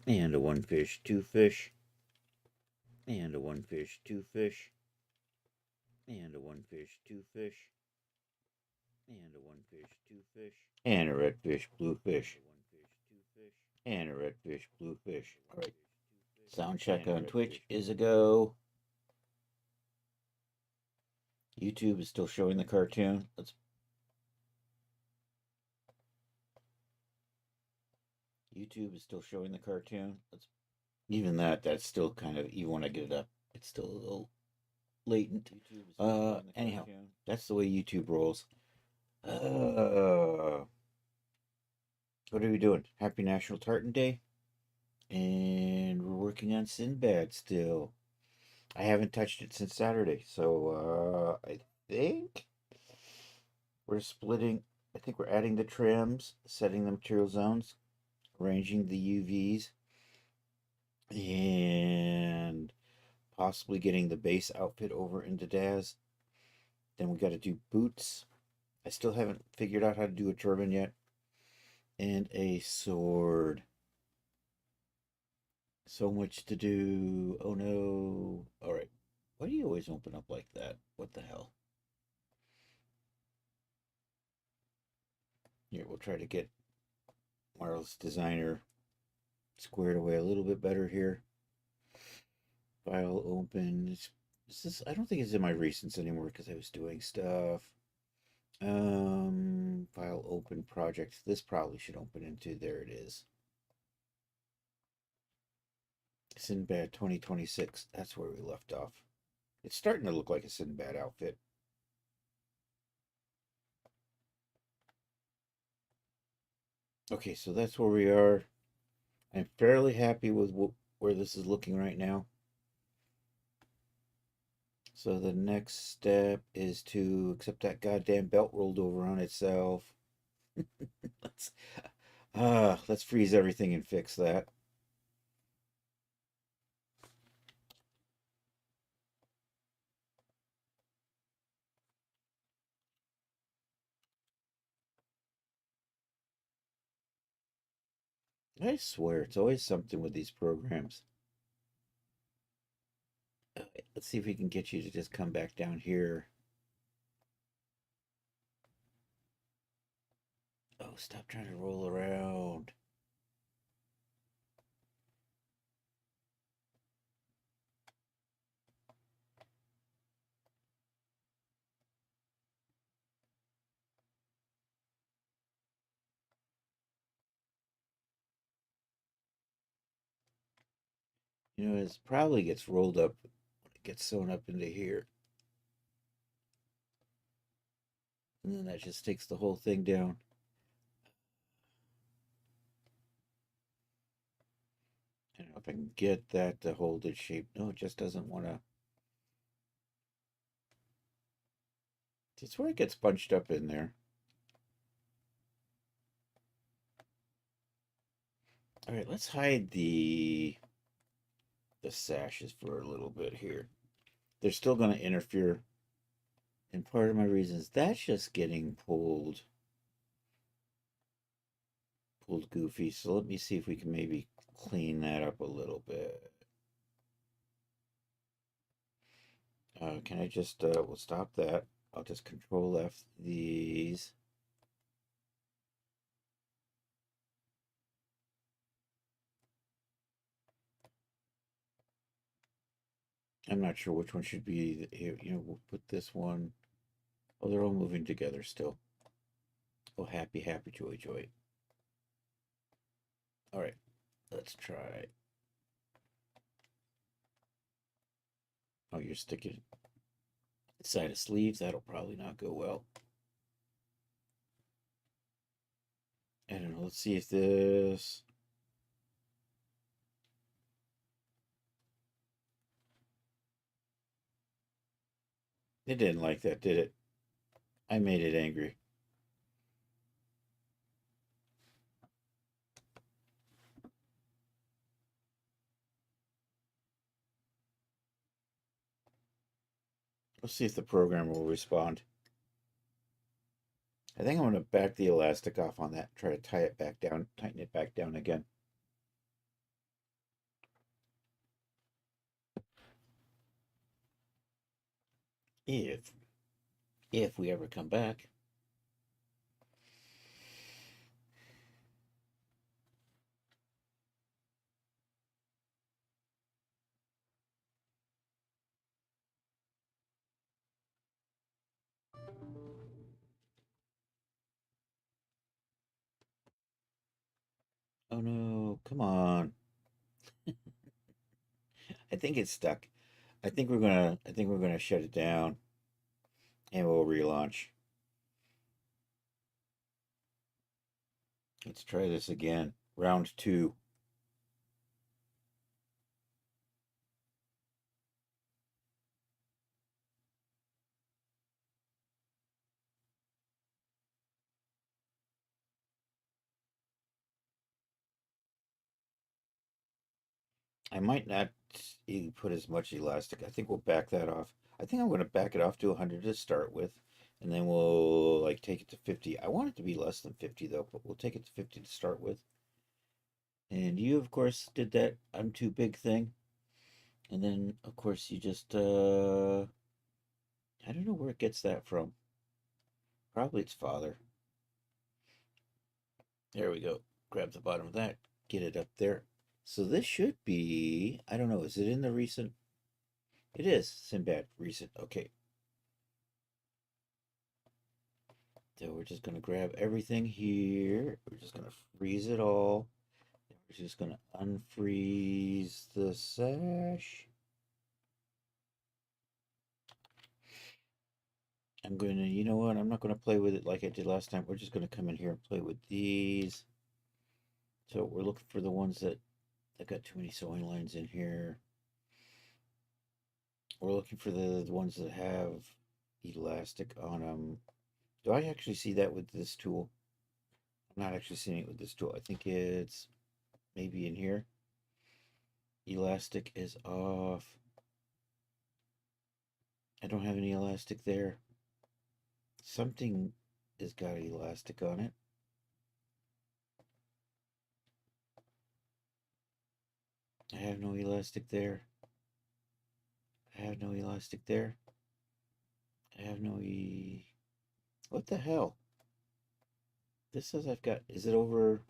And a one fish, two fish. And a one fish, two fish. And a one fish, two fish. And a one fish, two fish. And a red fish, blue fish. And a red fish, blue fish. All right. Sound check on Twitch is a go. YouTube is still showing the cartoon. YouTube is still showing the cartoon. Even that's still kind of, even when I get it up, it's still a little latent. Anyhow, that's the way YouTube rolls. What are we doing? Happy National Tartan Day. And we're working on Sinbad still. I haven't touched it since Saturday, so I think we're splitting. I think we're adding the trims, setting the material zones, arranging the UVs, and possibly getting the base outfit over into Daz. Then we got to do boots. I still haven't figured out how to do a turban yet. And a sword. So much to do. Oh no. Alright. Why do you always open up like that? What the hell? Here, we'll try to get Marvel's Designer squared away a little bit better here. File open. I don't think it's in my recents anymore because I was doing stuff. File open project. This probably should open into, there it is. Sinbad 2026. That's where we left off. It's starting to look like a Sinbad outfit. Okay, so that's where we are. I'm fairly happy with where this is looking right now. So the next step is to accept that goddamn belt rolled over on itself. let's freeze everything and fix that. I swear, it's always something with these programs. Let's see if we can get you to just come back down here. Oh, stop trying to roll around. You know, it probably gets rolled up, it gets sewn up into here. And then that just takes the whole thing down. I don't know if I can get that to hold its shape. No, it just doesn't want to. It's where it gets bunched up in there. All right, let's hide the sashes for a little bit here. They're still going to interfere. And part of my reason is that's just getting pulled goofy. So let me see if we can maybe clean that up a little bit. Can I just, we'll stop that. I'll just control F these. I'm not sure which one should be here. You know, we'll put this one. Oh, they're all moving together still. Oh, happy, happy, joy, joy. All right, let's try. Oh, you're sticking side of sleeves. That'll probably not go well. I don't know. Let's see if this. It didn't like that, did it? I made it angry. Let's see if the program will respond. I think I'm going to back the elastic off on that, try to tie it back down, tighten it back down again. If we ever come back. Oh no, come on. I think it's stuck. I think we're gonna shut it down and we'll relaunch. Let's try this again. Round two. I might not put as much elastic. I think we'll back that off. I think I'm going to back it off to 100 to start with, and then we'll like take it to 50. I want it to be less than 50 though, but we'll take it to 50 to start with. And you, of course, did that I'm too big thing. And then, of course, you just, I don't know where it gets that from. Probably its father. There we go. Grab the bottom of that, get it up there. So this should be, I don't know, is it in the recent? It is, Sinbad, recent. Okay. So we're just going to grab everything here. We're just going to freeze it all. We're just going to unfreeze the sash. I'm going to, you know what? I'm not going to play with it like I did last time. We're just going to come in here and play with these. So we're looking for the ones that got too many sewing lines in here. We're looking for the ones that have elastic on them. Do I actually see that with this tool? I'm not actually seeing it with this tool. I think it's maybe in here. Elastic is off. I don't have any elastic there. Something has got elastic on it. I have no elastic there. I have no elastic there. I have no What the hell? This says I've got... Is it over...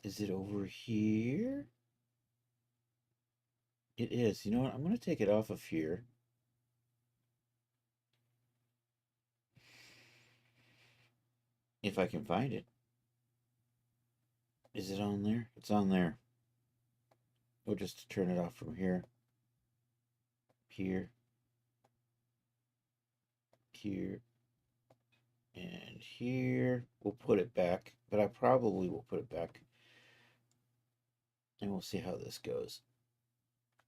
Is it over here? It is. You know what? I'm going to take it off of here. If I can find it. Is it on there? It's on there. We'll just turn it off from here. Here. Here. And here. We'll put it back. But I probably will put it back. And we'll see how this goes.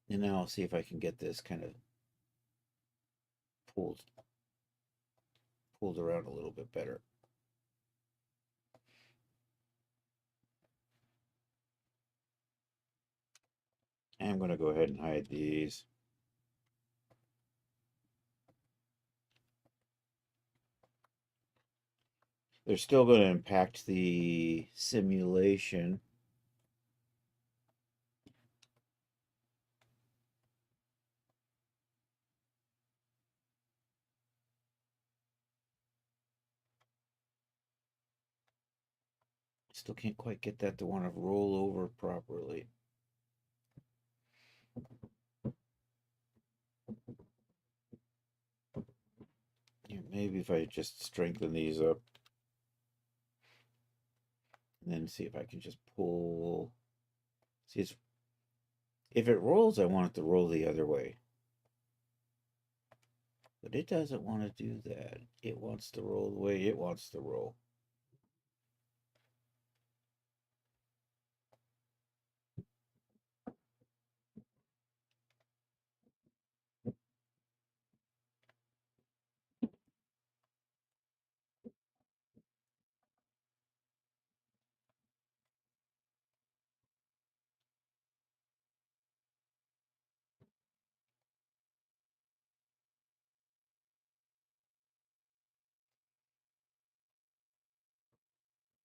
And now I'll see if I can get this kind of pulled around a little bit better. And I'm going to go ahead and hide these. They're still going to impact the simulation. Still can't quite get that to want to roll over properly. Yeah, maybe if I just strengthen these up and then see if I can just pull. See, if it rolls, I want it to roll the other way. But it doesn't want to do that. It wants to roll the way it wants to roll.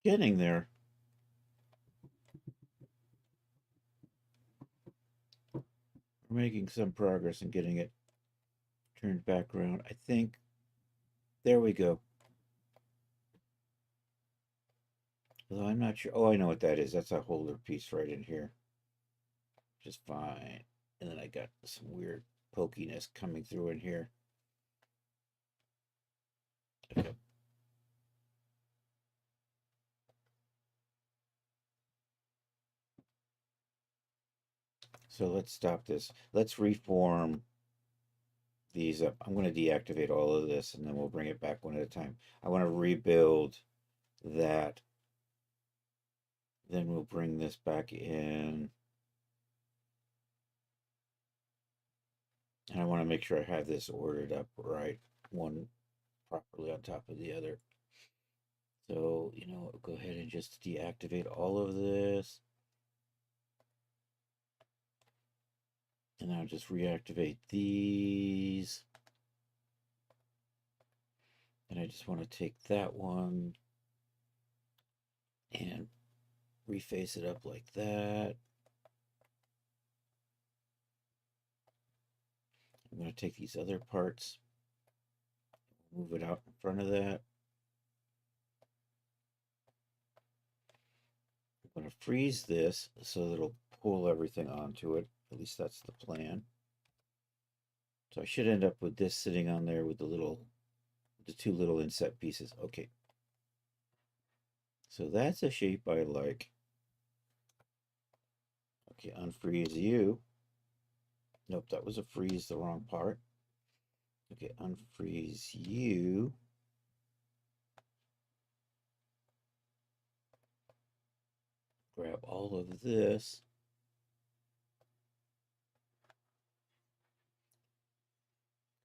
Getting there. We're making some progress in getting it Turn back around. I think, there we go. Although I'm not sure. Oh, I know what that is. That's a holder piece right in here. Just fine. And then I got some weird pokiness coming through in here. Okay. So let's stop this. Let's reform these up. I'm going to deactivate all of this and then we'll bring it back one at a time. I want to rebuild that. Then we'll bring this back in. And I want to make sure I have this ordered up right, one properly on top of the other. So, go ahead and just deactivate all of this. And I'll just reactivate these. And I just want to take that one and reface it up like that. I'm going to take these other parts, move it out in front of that. I'm going to freeze this so that it'll pull everything onto it. At least that's the plan. So I should end up with this sitting on there with the two little inset pieces. Okay. So that's a shape I like. Okay, unfreeze you. Nope, that was a freeze, the wrong part. Okay, unfreeze you. Grab all of this.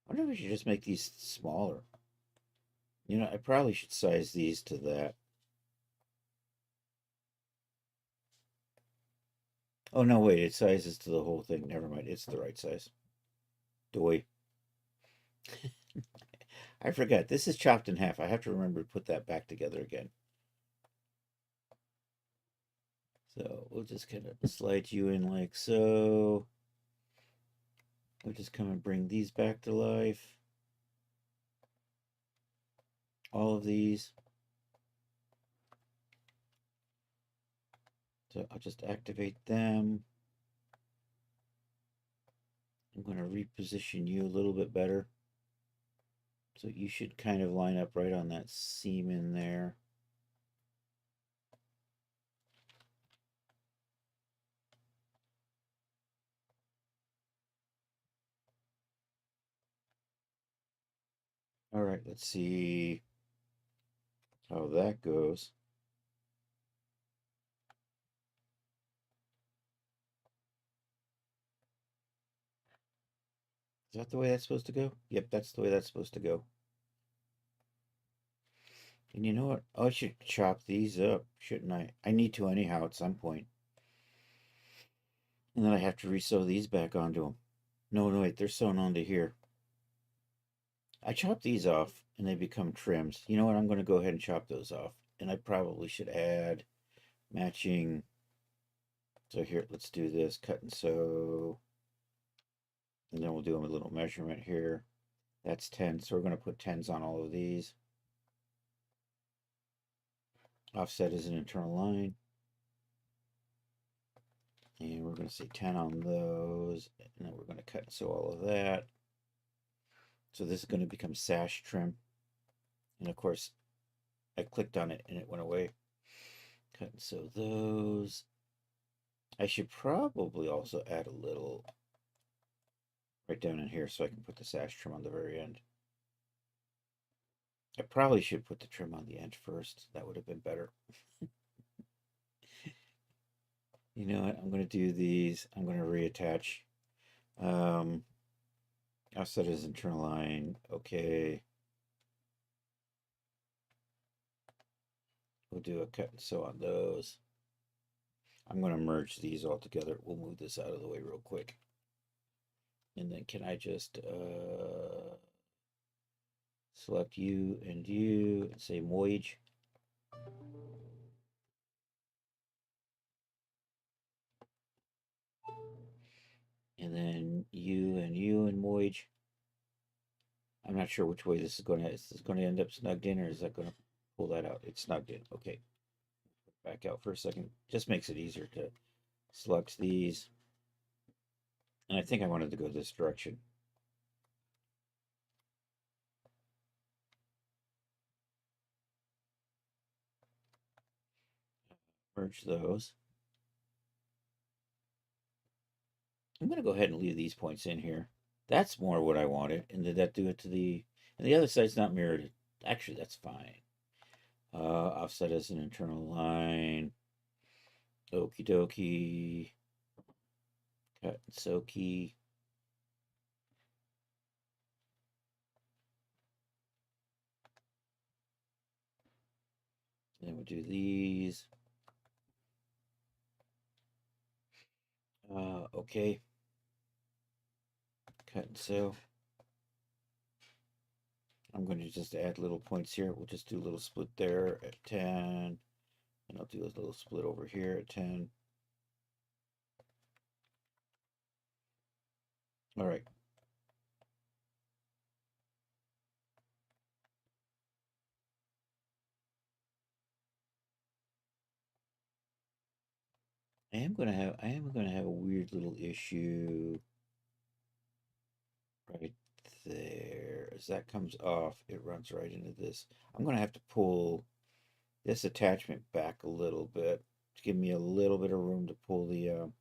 I wonder if we should just make these smaller. I probably should size these to that. Oh, no, wait, it sizes to the whole thing. Never mind, it's the right size. Doy. I forgot, this is chopped in half. I have to remember to put that back together again. So we'll just kind of slide you in like so. We'll just come and bring these back to life. All of these. So I'll just activate them. I'm going to reposition you a little bit better. So you should kind of line up right on that seam in there. All right, let's see how that goes. Is that the way that's supposed to go? Yep, that's the way that's supposed to go. And you know what? Oh, I should chop these up, shouldn't I? I need to anyhow at some point. And then I have to resew these back onto them. No, no, wait, they're sewn onto here. I chop these off and they become trims. You know what? I'm going to go ahead and chop those off. And I probably should add matching. So here, let's do this. Cut and sew. And then we'll do a little measurement here. That's 10. So we're going to put 10s on all of these. Offset is an internal line. And we're going to say 10 on those. And then we're going to cut and sew all of that. So this is going to become sash trim. And of course, I clicked on it and it went away. Cut and sew those. I should probably also add a little right down in here so I can put the sash trim on the very end. I probably should put the trim on the end first. That would have been better. You know what? I'm going to do these. I'm going to reattach. Offset is internal line. Okay. We'll do a cut and sew on those. I'm going to merge these all together. We'll move this out of the way real quick. And then can I just select you and say Moij. And then you and Moij. I'm not sure which way is this going to end up snugged in, or is that going to pull that out? It's snugged in. Okay. Back out for a second. Just makes it easier to select these. And I think I wanted to go this direction. Merge those. I'm going to go ahead and leave these points in here. That's more what I wanted. And did that do it to the... And the other side's not mirrored. Actually, that's fine. Offset as an internal line. Okie dokie. Cut and soaky. Then we'll do these. Okay. Cut and sew. I'm going to just add little points here. We'll just do a little split there at 10. And I'll do a little split over here at 10. All right. I am gonna have a weird little issue right there. As that comes off, it runs right into this. I'm gonna have to pull this attachment back a little bit to give me a little bit of room to pull the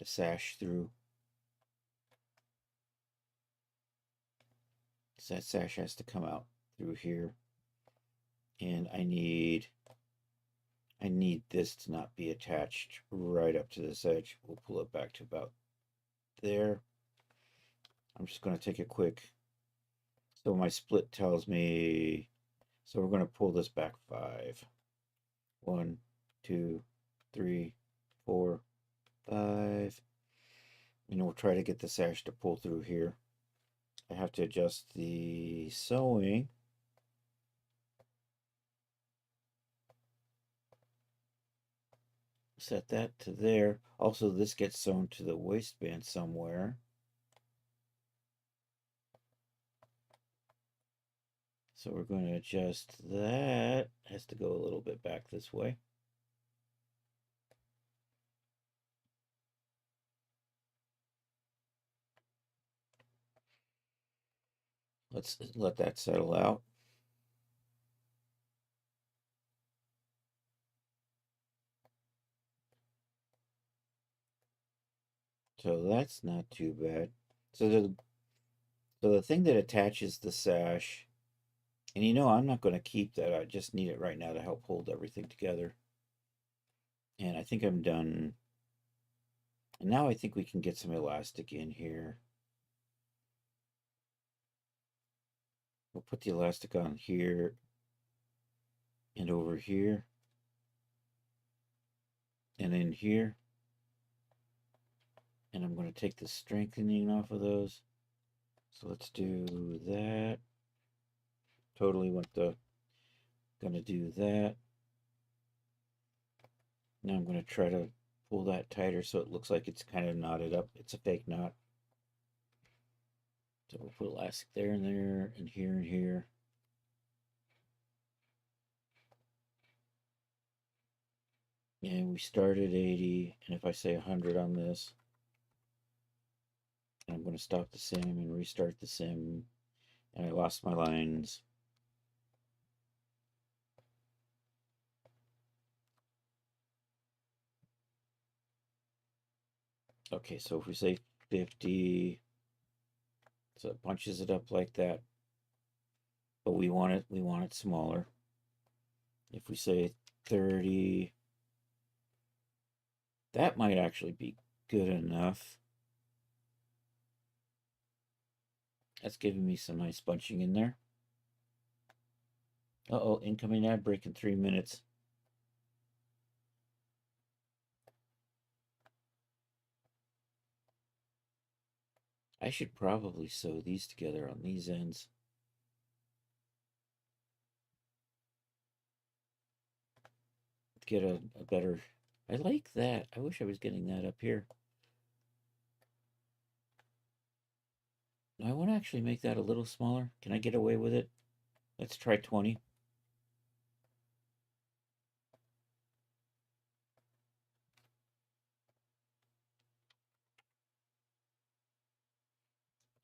sash through. So that sash has to come out through here, and I need this to not be attached right up to this edge. We'll pull it back to about there. I'm just going to take a quick, so my split tells me, so we're going to pull this back 5. 1, 2, 3, 4, 5. And we'll try to get the sash to pull through here. I have to adjust the sewing. Set that to there. Also, this gets sewn to the waistband somewhere. So we're going to adjust that. Has to go a little bit back this way. Let's let that settle out. So that's not too bad. So the thing that attaches the sash, and I'm not going to keep that. I just need it right now to help hold everything together. And I think I'm done. And now I think we can get some elastic in here. We'll put the elastic on here and over here and in here. And I'm going to take the strengthening off of those. So let's do that. Totally gonna do that. Now I'm going to try to pull that tighter so it looks like it's kind of knotted up. It's a fake knot. So we'll put elastic there and there and here and here. And we start at 80, and if I say 100 on this, and I'm going to stop the sim and restart the sim, and I lost my lines. Okay, so if we say 50, so it bunches it up like that, but we want it smaller. If we say 30, that might actually be good enough. That's giving me some nice bunching in there. Uh-oh, incoming ad break in 3 minutes. I should probably sew these together on these ends. Get a better... I like that. I wish I was getting that up here. I want to actually make that a little smaller. Can I get away with it? Let's try 20.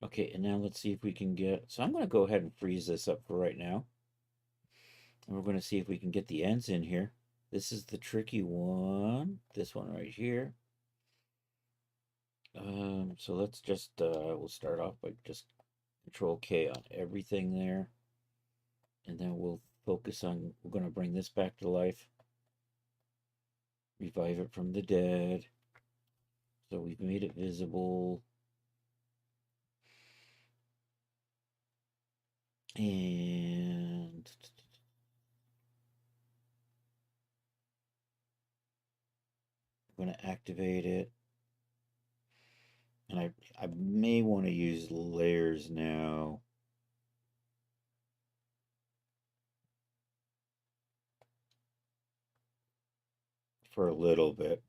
Okay, and now let's see if we can get... So I'm going to go ahead and freeze this up for right now. And we're going to see if we can get the ends in here. This is the tricky one. This one right here. So let's just, we'll start off by just Control K on everything there. And then we'll focus on, we're going to bring this back to life. Revive it from the dead. So we've made it visible. And I'm going to activate it. And I may want to use layers now. For a little bit.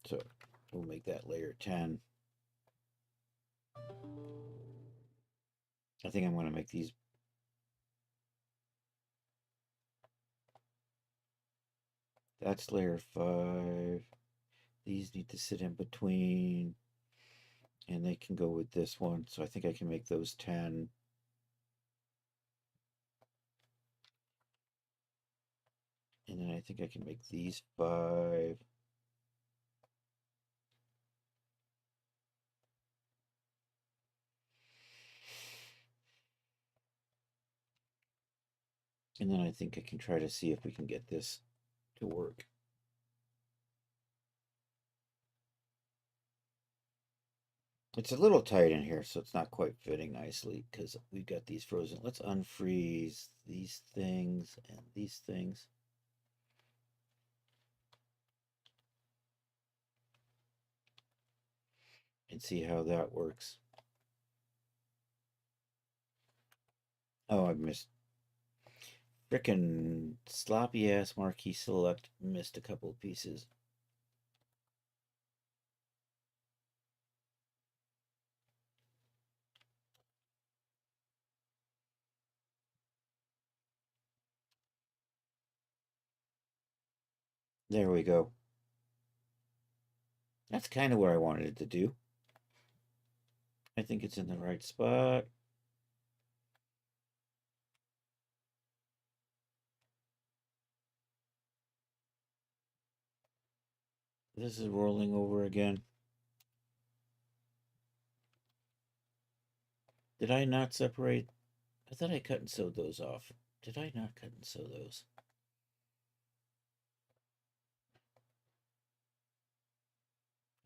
So we'll make that layer 10. I think I'm going to make these. That's layer 5. These need to sit in between. And they can go with this one. So I think I can make those 10. And then I think I can make these 5. And then I think I can try to see if we can get this to work. It's a little tight in here, so it's not quite fitting nicely because we've got these frozen. Let's unfreeze these things and these things. And see how that works. Oh, I missed. Frickin' sloppy ass marquee select missed a couple of pieces. There we go. That's kind of where I wanted it to do. I think it's in the right spot. This is rolling over again. Did I not separate? I thought I cut and sewed those off. Did I not cut and sew those?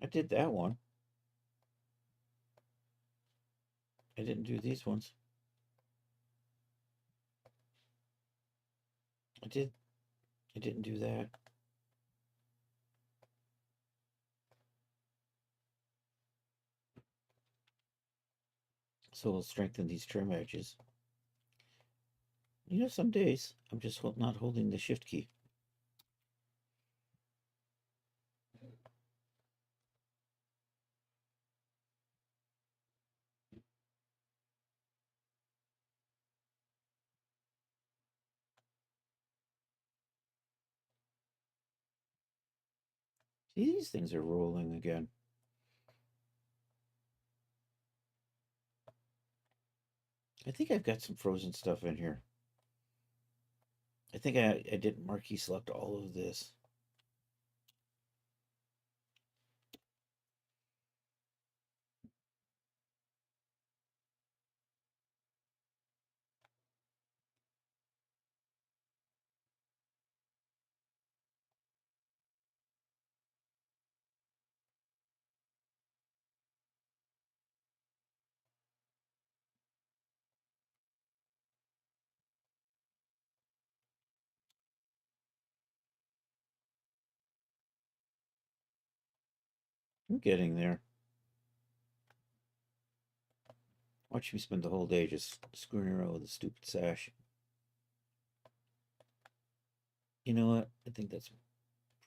I did that one. I didn't do these ones. I did. I didn't do that. So we'll strengthen these trim edges. You know, some days I'm just not holding the shift key. See, these things are rolling again. I think I've got some frozen stuff in here. I think I didn't marquee select all of this. I'm getting there. Watch me spend the whole day just screwing around with a stupid sash. You know what? I think that's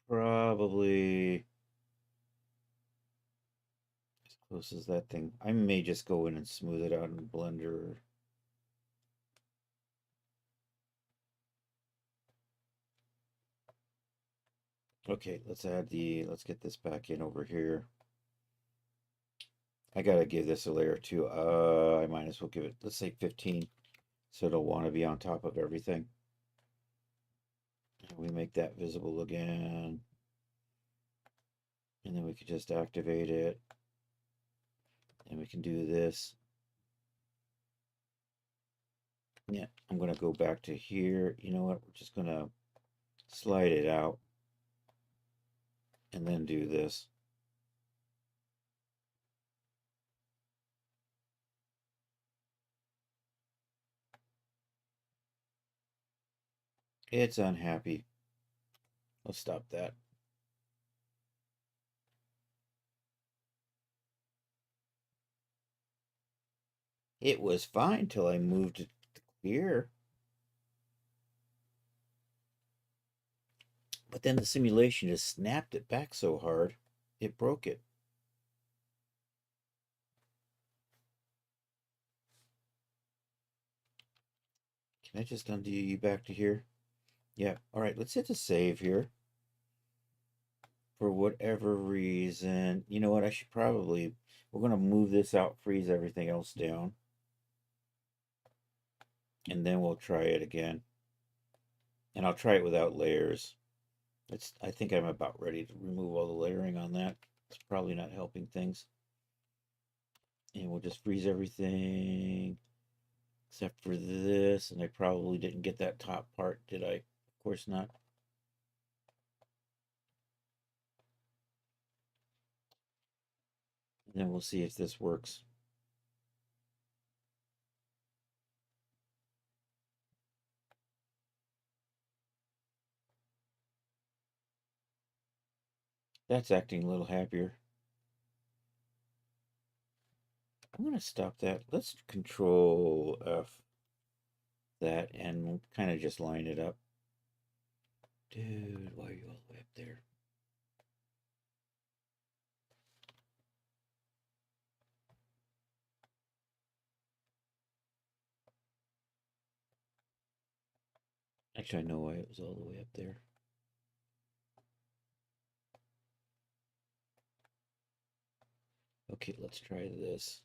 probably as close as that thing. I may just go in and smooth it out in Blender. Okay, let's get this back in over here. I gotta give this a layer too. I might as well give it, let's say 15. So it'll want to be on top of everything. And we make that visible again. And then we could just activate it. And we can do this. Yeah, I'm gonna go back to here. You know what? We're just gonna slide it out and then do this. It's unhappy. Let's stop that. It was fine till I moved it here. But then the simulation just snapped it back so hard, it broke it. Can I just undo you back to here? Yeah. All right, let's hit the save here. For whatever reason, you know what? I should probably, we're going to move this out, freeze everything else down. And then we'll try it again. And I'll try it without layers. I think I'm about ready to remove all the layering on that. It's probably not helping things. And we'll just freeze everything except for this. And I probably didn't get that top part, did I? Of course not. And then we'll see if this works. That's acting a little happier. I'm going to stop that. Let's Control F that and kind of just line it up. Dude, why are you all the way up there? Actually, I know why it was all the way up there. Okay, let's try this.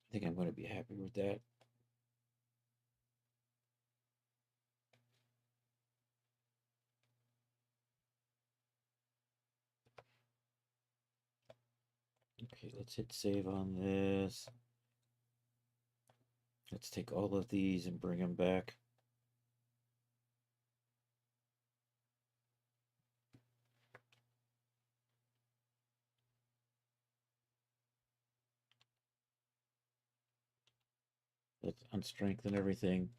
I think I'm going to be happy with that. Okay, let's hit save on this. Let's take all of these and bring them back. Let's unstrengthen everything.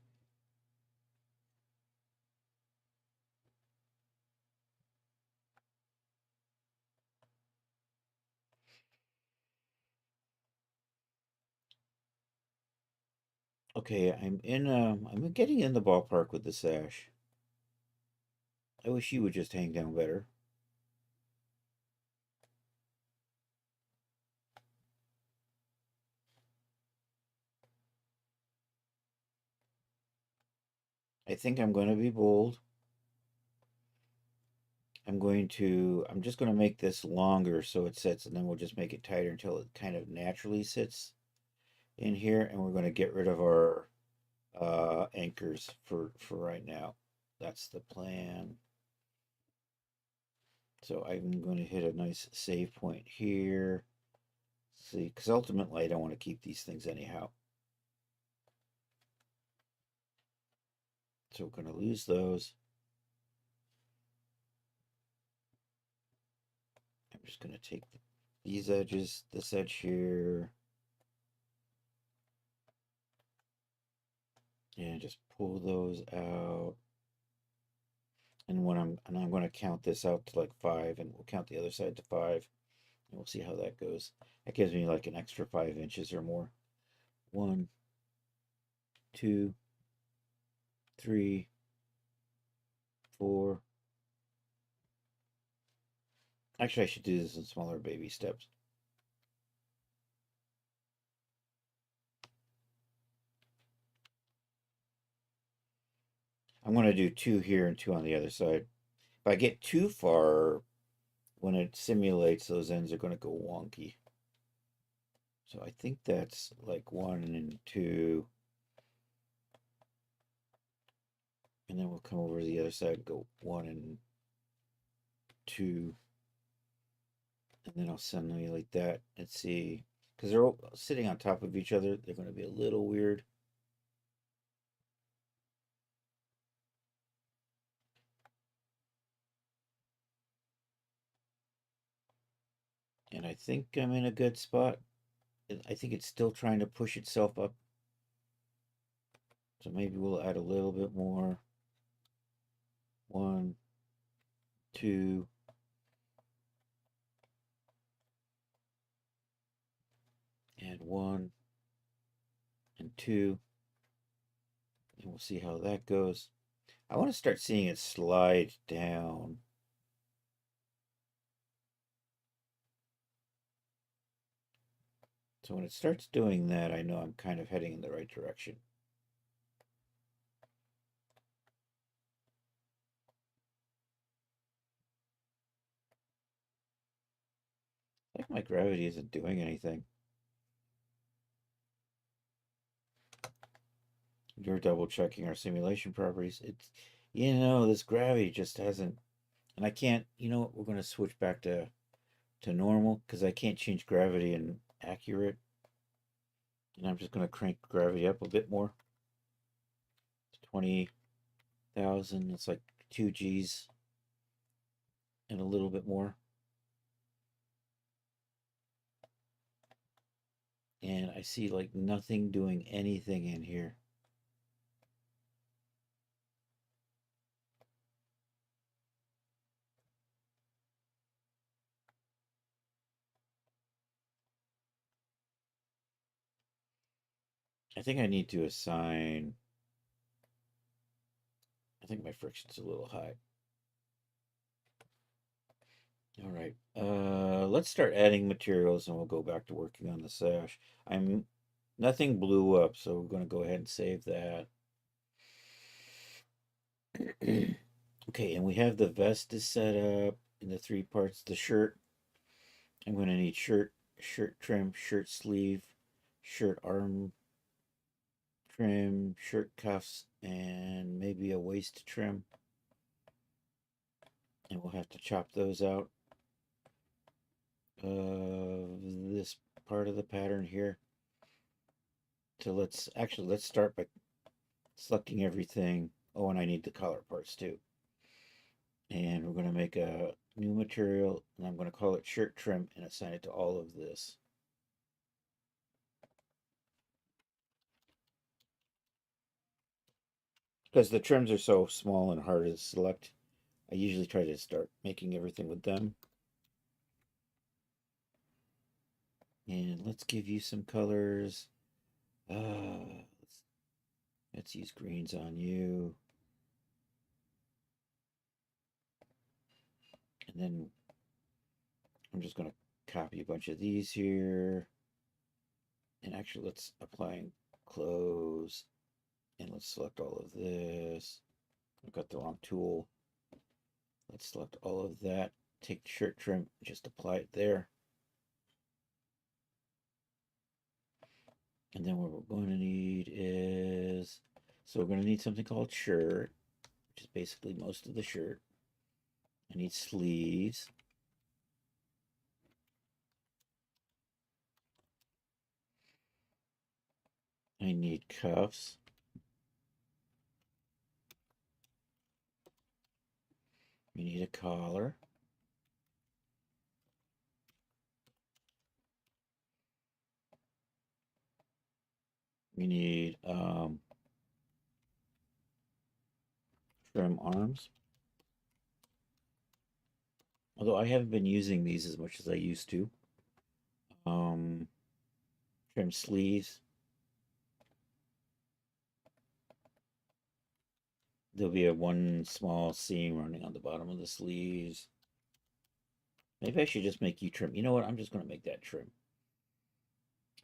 Okay, I'm getting in the ballpark with the sash. I wish you would just hang down better. I think I'm going to be bold. I'm just going to make this longer so it sits, and then we'll just make it tighter until it kind of naturally sits in here, and we're going to get rid of our anchors for right now. That's the plan. So I'm going to hit a nice save point here. See, because ultimately I don't want to keep these things anyhow. So we're going to lose those. I'm just going to take these edges, this edge here, and just pull those out. And I'm going to count this out to like 5, and we'll count the other side to 5, and we'll see how that goes. That gives me like an extra 5 inches or more. 1, 2, 3, 4. Actually, I should do this in smaller baby steps. I'm going to do 2 here and 2 on the other side. If I get too far, when it simulates, those ends are going to go wonky. So I think that's like 1 and 2. And then we'll come over to the other side and go 1 and 2. And then I'll simulate that and see. Because they're all sitting on top of each other, they're going to be a little weird. And I think I'm in a good spot. I think it's still trying to push itself up. So maybe we'll add a little bit more. 1, 2. And 1 and 2. And we'll see how that goes. I want to start seeing it slide down. So when it starts doing that, I know I'm kind of heading in the right direction. Like my gravity isn't doing anything. You're double checking our simulation properties. It's, this gravity just hasn't, and I can't, what, we're going to switch back to normal because I can't change gravity in accurate. And I'm just going to crank gravity up a bit more. 20,000, it's like 2 G's and a little bit more. And I see like nothing doing anything in here. I think I need to assign. I think my friction's a little high. All right. Let's start adding materials and we'll go back to working on the sash. Nothing blew up, so we're going to go ahead and save that. Okay, and we have the vest is set up in the 3 parts. The shirt, I'm going to need shirt trim, shirt sleeve, shirt arm trim, shirt cuffs, and maybe a waist trim. And we'll have to chop those out of this part of the pattern here. So let's start by selecting everything. Oh, and I need the collar parts too. And we're going to make a new material, and I'm going to call it shirt trim and assign it to all of this. Because the trims are so small and hard to select, I usually try to start making everything with them. And let's give you some colors. Let's use greens on you. And then I'm just going to copy a bunch of these here. And actually, let's apply close. And let's select all of this. I've got the wrong tool. Let's select all of that. Take the shirt trim, just apply it there. And then what we're going to need is, so we're going to need something called shirt, which is basically most of the shirt. I need sleeves. I need cuffs. We need a collar. We need trim arms. Although I haven't been using these as much as I used to. Trim sleeves. there'll be a one small seam running on the bottom of the sleeves. Maybe I should just make you trim. You know what? I'm just going to make that trim.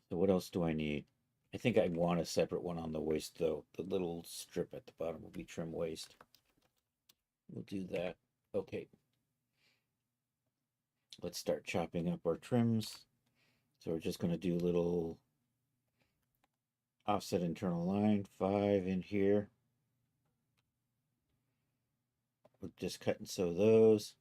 So what else do I need? I think I want a separate one on the waist, though. The little strip at the bottom will be trim waist. We'll do that. Okay. Let's start chopping up our trims. So we're just going to do little offset internal line, 5 in here. We'll just cut and sew those.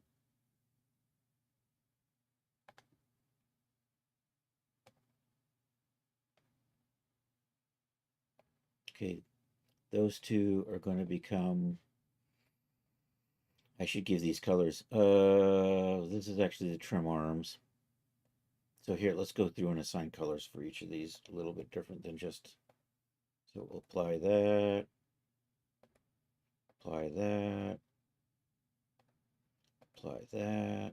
Okay, those two are going to become, I should give these colors. This is actually the trim arms. So here, let's go through and assign colors for each of these. A little bit different than just, so we'll apply that, apply that, apply that.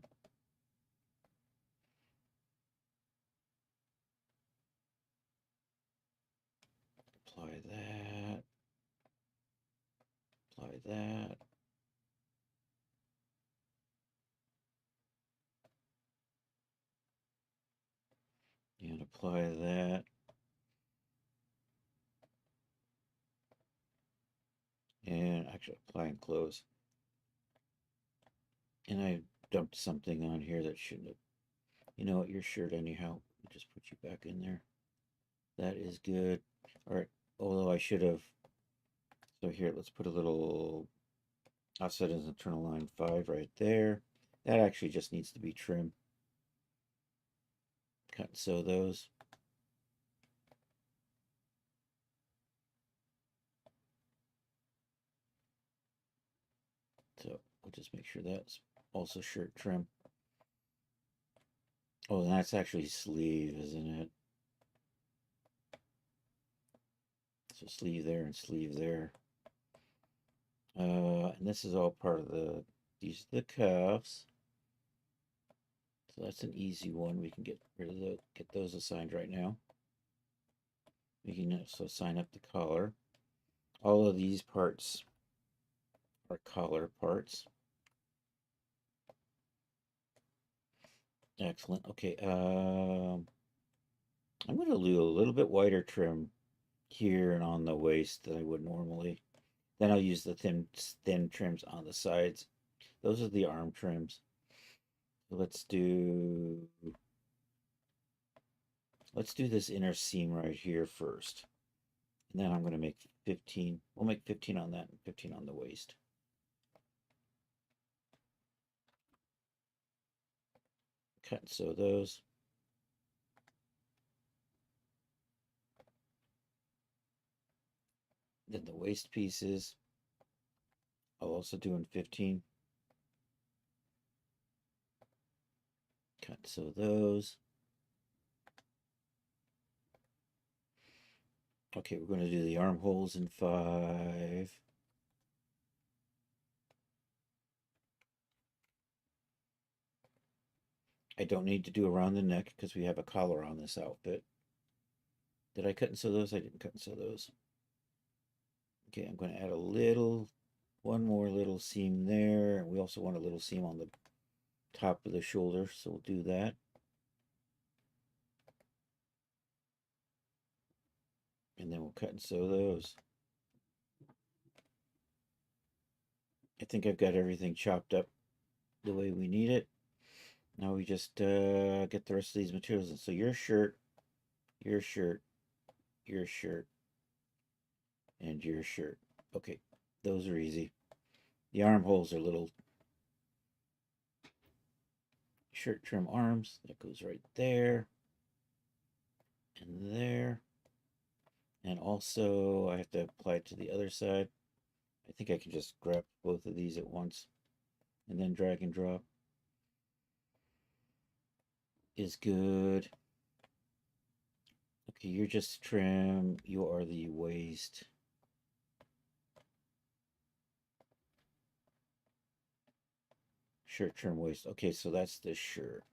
Apply that, apply that. And apply that. And actually apply and close. And I dumped something on here that shouldn't have. You know what, your shirt anyhow. Just put you back in there. That is good. All right, although I should have. So here, let's put a little offset as internal line 5 right there. That actually just needs to be trimmed. Cut and sew those. So we'll just make sure that's also shirt trim. Oh, and that's actually sleeve, isn't it? So sleeve there and sleeve there. And this is all part of these are the cuffs. So that's an easy one. We can get rid of get those assigned right now. We can also assign up the collar. All of these parts are collar parts. Excellent. Okay, I'm going to do a little bit wider trim here and on the waist than I would normally. Then I'll use the thin trims on the sides. Those are the arm trims. Let's do this inner seam right here first. And then I'm going to make 15. We'll make 15 on that and 15 on the waist. Cut and sew those. Then the waist pieces, I'll also do in 15. Cut and sew those. Okay, we're going to do the armholes in 5. I don't need to do around the neck because we have a collar on this outfit. Did I cut and sew those? I didn't cut and sew those. Okay, I'm going to add one more little seam there. And we also want a little seam on the top of the shoulder, so we'll do that. And then we'll cut and sew those. I think I've got everything chopped up the way we need it. Now we just get the rest of these materials in. So your shirt, your shirt, your shirt, and your shirt. Okay, those are easy. The armholes are little shirt trim arms. That goes right there and there. And also I have to apply it to the other side. I think I can just grab both of these at once and then drag and drop is good. Okay, you're just trim. You are the waist. Shirt trim waist. Okay, so that's the shirt.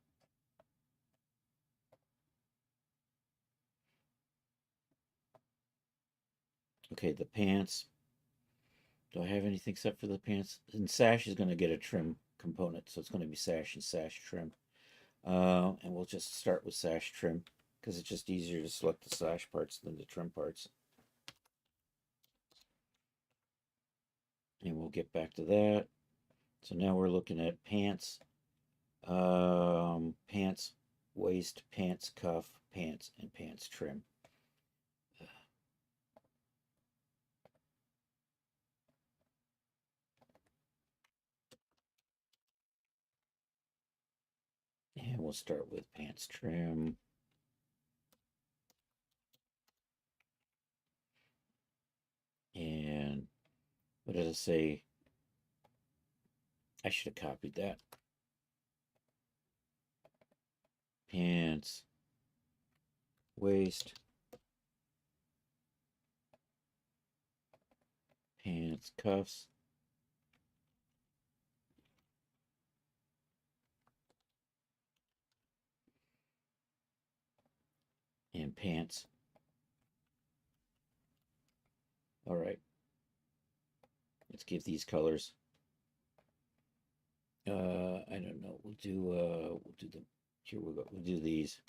Okay, the pants. Do I have anything except for the pants? And sash is going to get a trim component, so it's going to be sash and sash trim. And we'll just start with sash trim because it's just easier to select the sash parts than the trim parts. And we'll get back to that. So now we're looking at pants, pants, waist, pants, cuff, pants, and pants trim. And we'll start with pants trim. And what did I say? I should have copied that. Pants, waist, pants, cuffs, and pants. All right, let's give these colors. I don't know. We'll do them. Here we go. We'll do these.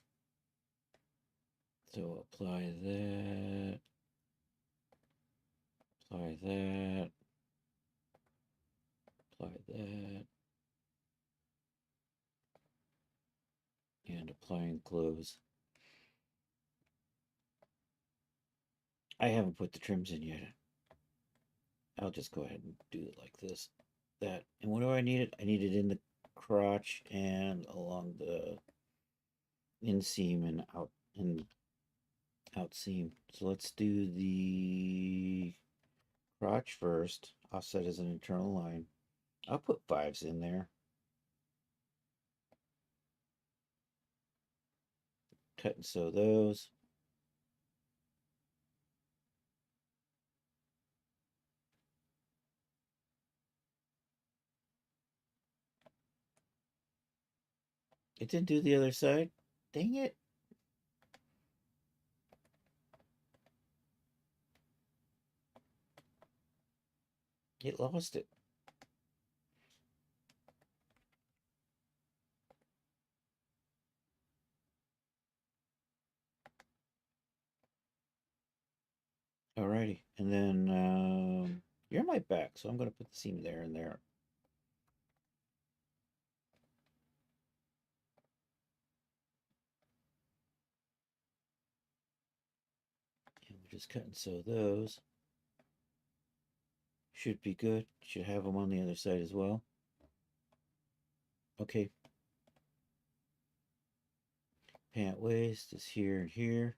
So apply that. Apply that. Apply that. And applying clothes. I haven't put the trims in yet. I'll just go ahead and do it like this. That. And what do I need it? I need it in the crotch and along the inseam and out seam. So let's do the crotch first. Offset as an internal line. I'll put 5s in there. Cut and sew those. It didn't do the other side. Dang it. It lost it. Alrighty. And then you're my back, so I'm going to put the seam there and there. And we'll just cut and sew those. Should be good. Should have them on the other side as well. Okay. Pant waist is here and here.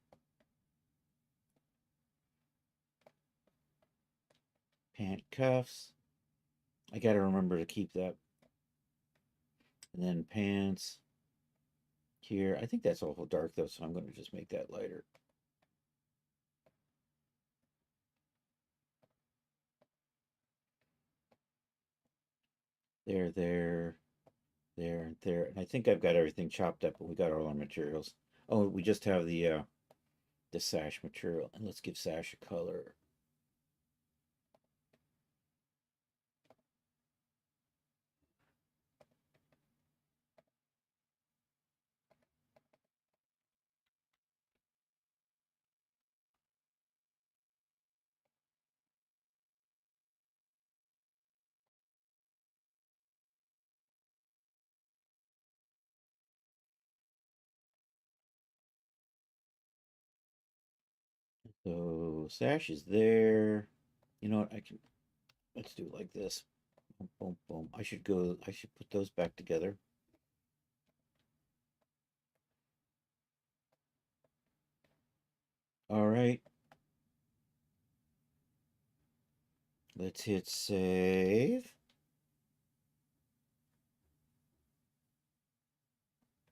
Pant cuffs. I got to remember to keep that. And then pants here. I think that's awful dark though, so I'm going to just make that lighter. There, there, there. And I think I've got everything chopped up, but we got all our materials. Oh, we just have the sash material. And let's give sash a color. So sash is there. You know what? Let's do it like this. Boom, boom, boom. I should put those back together. All right. Let's hit save.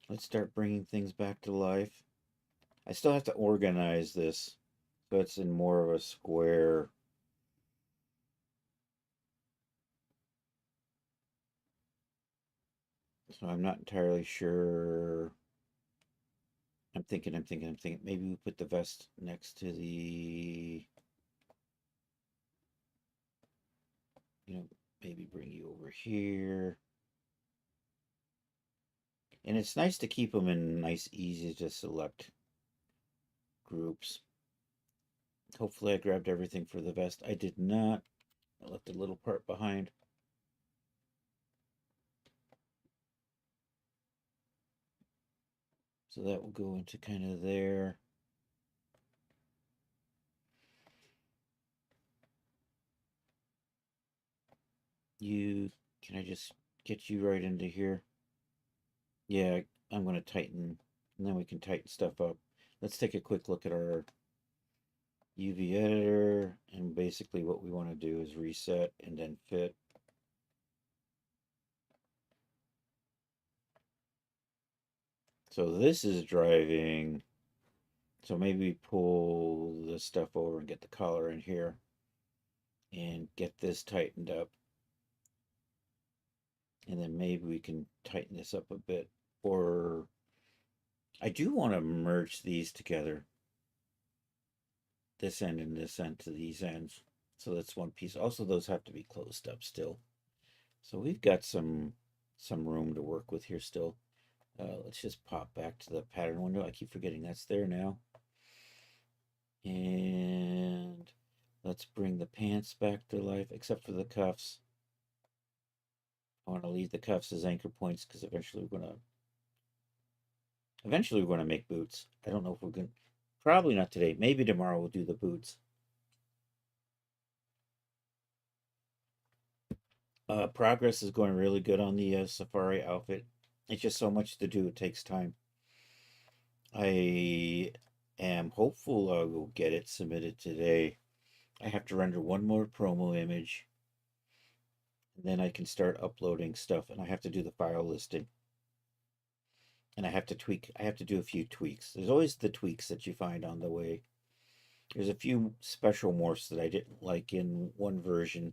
Let's start bringing things back to life. I still have to organize this so it's in more of a square. So I'm not entirely sure. I'm thinking. Maybe we put the vest next to the. you know, maybe bring you over here. And it's nice to keep them in nice, easy to select groups. Hopefully I grabbed everything for the vest. I did not. I left a little part behind. So that will go into kind of there. You, can I just get you right into here? Yeah, I'm going to tighten, and then we can tighten stuff up. Let's take a quick look at our UV editor, and basically what we want to do is reset and then fit. So this is driving. So maybe pull this stuff over and get the collar in here and get this tightened up. And then maybe we can tighten this up a bit. Or I do want to merge these together. This end and this end to these ends. So that's one piece. Also, those have to be closed up still. So we've got some room to work with here still. Let's just pop back to the pattern window. I keep forgetting that's there now. And let's bring the pants back to life, except for the cuffs. I want to leave the cuffs as anchor points because eventually we're going to make boots. I don't know if we're going to, probably not today. Maybe tomorrow we'll do the boots. Progress is going really good on the safari outfit. It's just so much to do. It takes time. I am hopeful I will get it submitted today. I have to render one more promo image, and then I can start uploading stuff, and I have to do the file listing. And I have to tweak, I have to do a few tweaks. There's always the tweaks that you find on the way. There's a few special morphs that I didn't like in one version,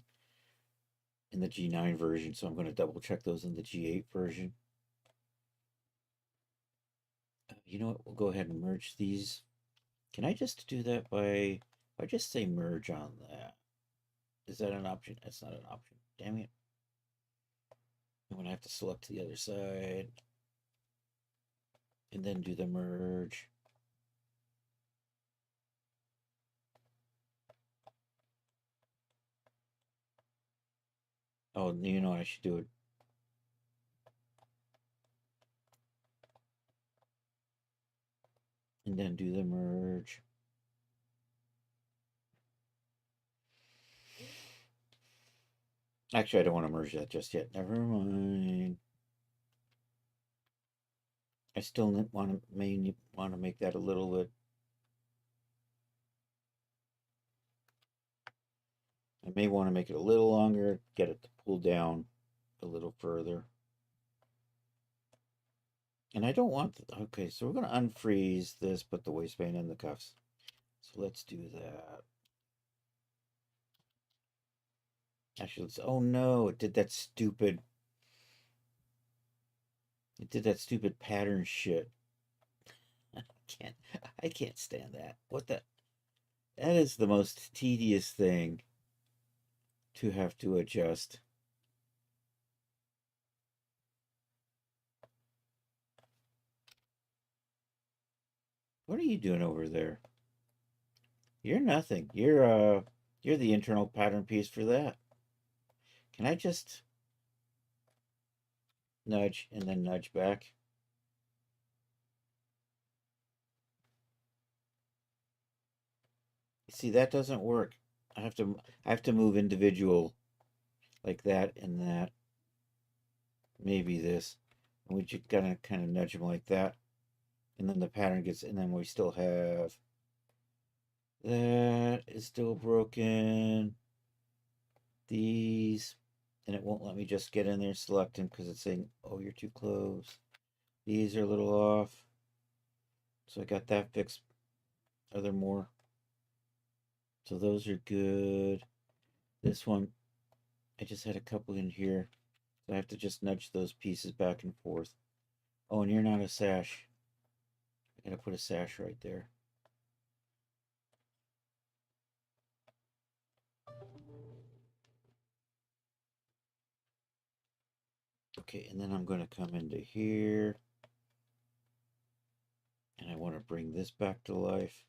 in the G9 version, so I'm going to double check those in the G8 version. You know what? We'll go ahead and merge these. Can I just do that by, if I just say merge on that? Is that an option? That's not an option. Damn it. I'm going to have to select the other side and then do the merge. Oh, you know what? I should do it. And then do the merge. Actually, I don't want to merge that just yet. Never mind. I still may want to make that a little bit. I may want to make it a little longer, get it to pull down a little further. And I don't want, okay, so we're going to unfreeze this, put the waistband in the cuffs. So let's do that. Actually, let's, oh no, it did that stupid pattern shit. I can't, I can't stand that. What the, that is the most tedious thing to have to adjust. What are you doing over there? You're nothing. You're the internal pattern piece for that. Can I just nudge and then nudge back? See, that doesn't work. I have to move individual like that and that. Maybe this. And we just gotta kind of nudge them like that. And then the pattern gets, and then we still have that is still broken. These, and it won't let me just get in there and select them because it's saying, oh, you're too close. These are a little off. So I got that fixed. Are there more? So those are good. This one, I just had a couple in here. So I have to just nudge those pieces back and forth. Oh, and you're not a sash. I gotta put a sash right there. Okay, and then I'm going to come into here. And I want to bring this back to life.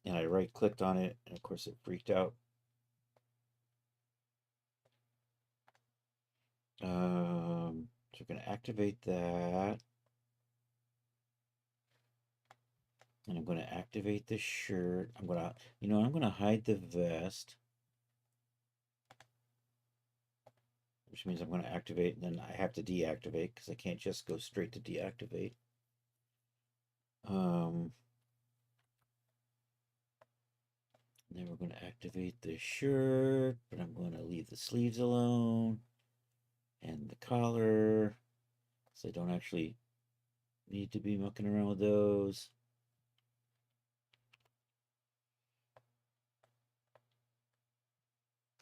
And I right clicked on it, and of course it freaked out. So we're going to activate that. And I'm going to activate the shirt. I'm going to, I'm going to hide the vest. Which means I'm going to activate, and then I have to deactivate because I can't just go straight to deactivate. Then we're going to activate the shirt, but I'm going to leave the sleeves alone and the collar, so I don't actually need to be mucking around with those.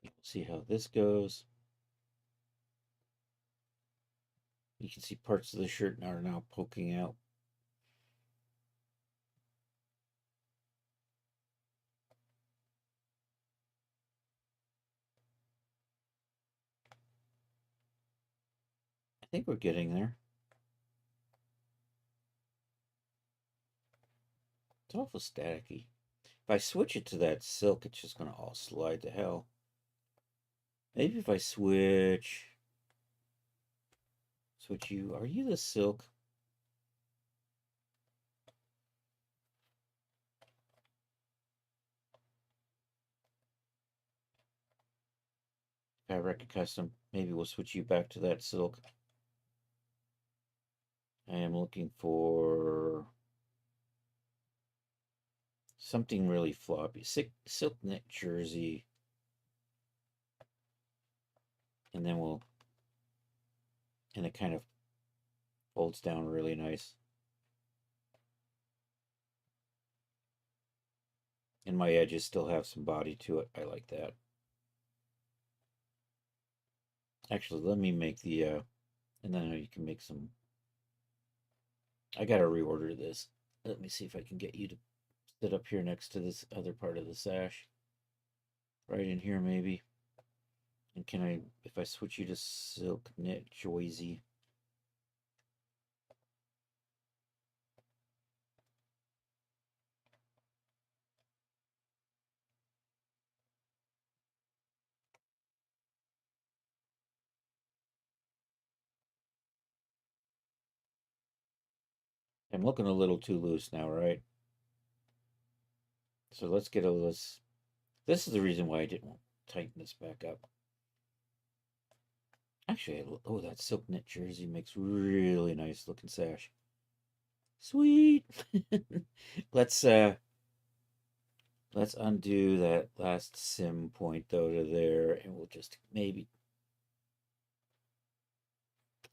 We'll see how this goes. You can see parts of the shirt are now poking out. I think we're getting there. It's awful staticky. If I switch it to that silk, it's just going to all slide to hell. Maybe if I switch you. Are you the silk? Fabric custom. Maybe we'll switch you back to that silk. I am looking for something really floppy. Silk knit jersey. And then and it kind of folds down really nice. And my edges still have some body to it. I like that. Actually, let me make the, and then you can make some. I gotta reorder this. Let me see if I can get you to sit up here next to this other part of the sash. Right in here, maybe. And can I, if I switch you to silk knit joysy? I'm looking a little too loose now, right? So let's get this. This is the reason why I didn't tighten this back up. Actually, oh, that silk knit jersey makes really nice looking sash. Sweet. let's let's undo that last sim point though to there, and we'll just maybe.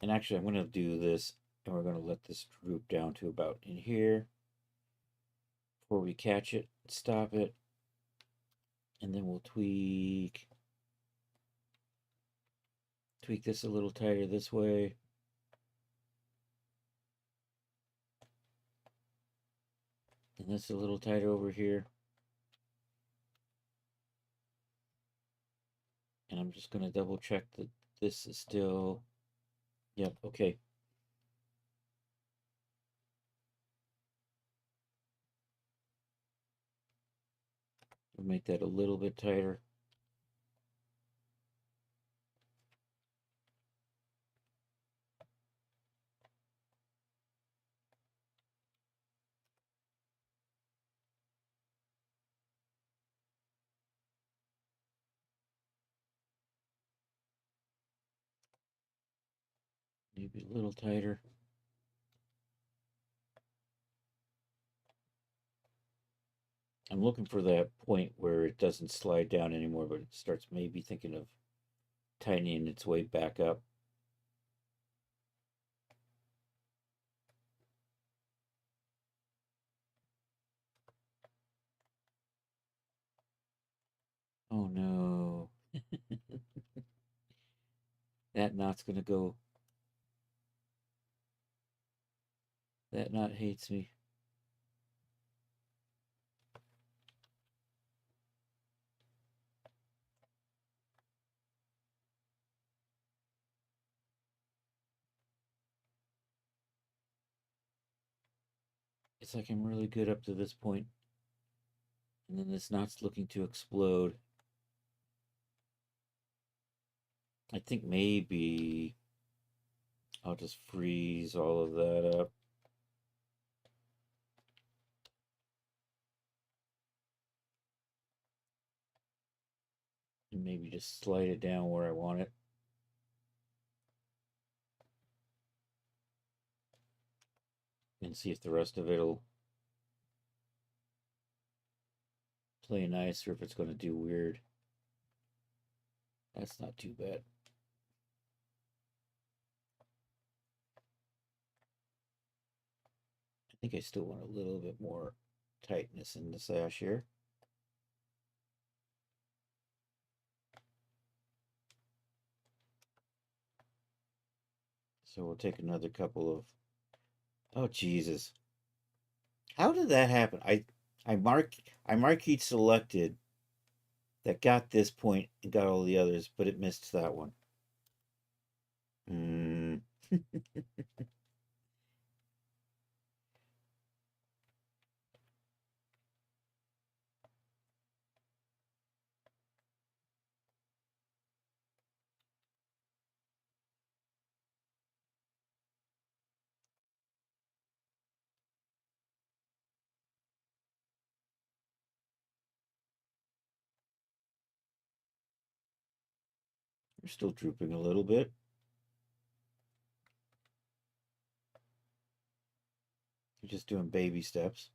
And actually, I'm going to do this, and we're going to let this droop down to about in here before we catch it, stop it, and then we'll tweak this a little tighter this way. And this a little tighter over here. And I'm just going to double check that this is still, yep, okay. We'll make that a little bit tighter. Maybe a little tighter. I'm looking for that point where it doesn't slide down anymore, but it starts maybe thinking of tightening its way back up. Oh no. That knot's gonna go. That knot hates me. It's like I'm really good up to this point, and then this knot's looking to explode. I think maybe I'll just freeze all of that up. And maybe just slide it down where I want it. And see if the rest of it'll play nice or if it's going to do weird. That's not too bad. I think I still want a little bit more tightness in the sash here. So we'll take another couple of... Oh, Jesus. How did that happen? I marquee selected that got this point and got all the others, but it missed that one. Hmm. We're still drooping a little bit. We're just doing baby steps.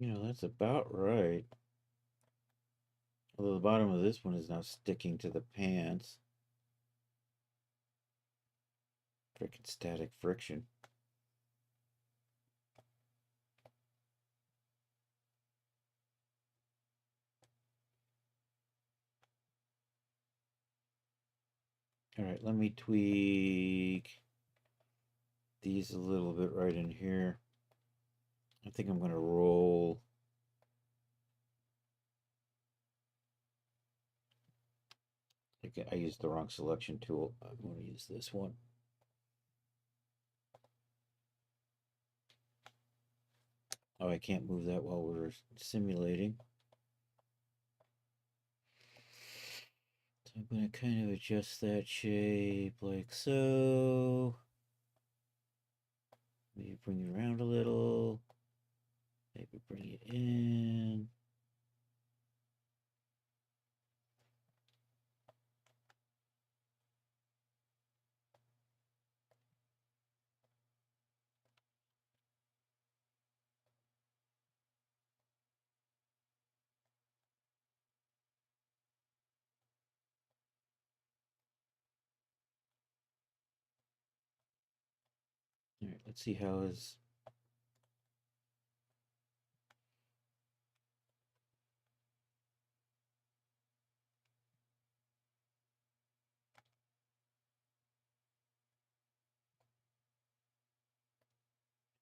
That's about right. Although the bottom of this one is now sticking to the pants. Freaking static friction. All right, let me tweak these a little bit right in here. I think I'm going to roll. I used the wrong selection tool. I'm going to use this one. Oh, I can't move that while we're simulating. So I'm going to kind of adjust that shape like so. Maybe bring it around a little. Maybe bring it in. All right, let's see how his...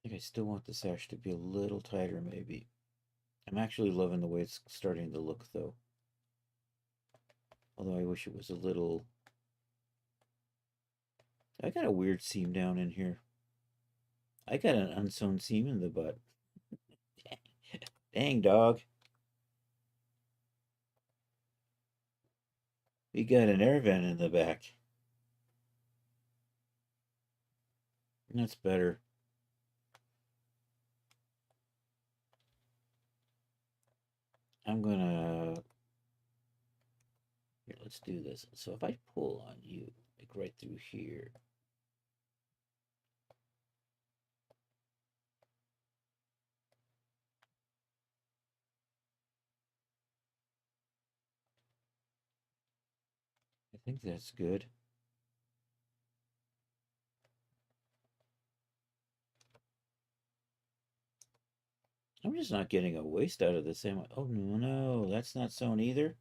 I think I still want the sash to be a little tighter, maybe. I'm actually loving the way it's starting to look, though. Although I wish it was a little... I got a weird seam down in here. I got an unsewn seam in the butt. Dang, dog. We got an air vent in the back. That's better. I'm gonna... Here, let's do this. So if I pull on you, like right through here... I think that's good. I'm just not getting a waist out of this. Oh, no, that's not sewn either.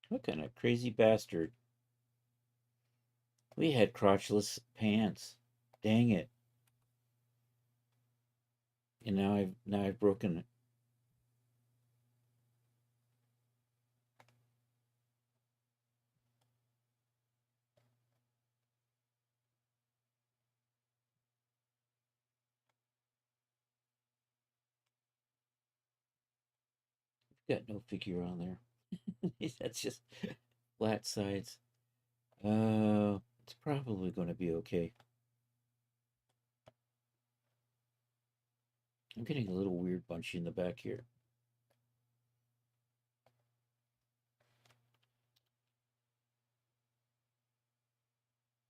What kind of crazy bastard? We had crotchless pants. Dang it. And now I've broken it. Got no figure on there. That's just flat sides. It's probably going to be okay. I'm getting a little weird bunchy in the back here.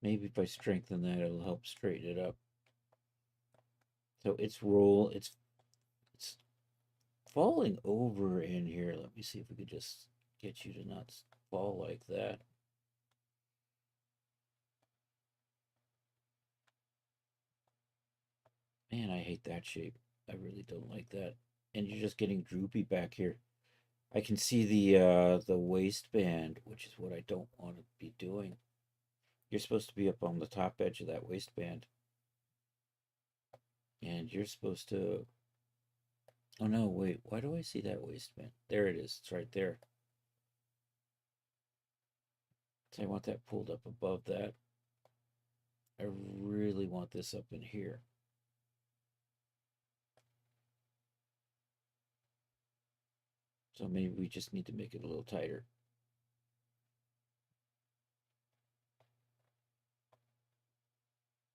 Maybe if I strengthen that, it'll help straighten it up. So it's falling over in here. Let me see if we could just get you to not fall like that. Man, I hate that shape. I really don't like that. And you're just getting droopy back here. I can see the waistband, which is what I don't want to be doing. You're supposed to be up on the top edge of that waistband. And you're supposed to. Oh no, wait. Why do I see that waistband? There it is. It's right there. So I want that pulled up above that. I really want this up in here. So maybe we just need to make it a little tighter.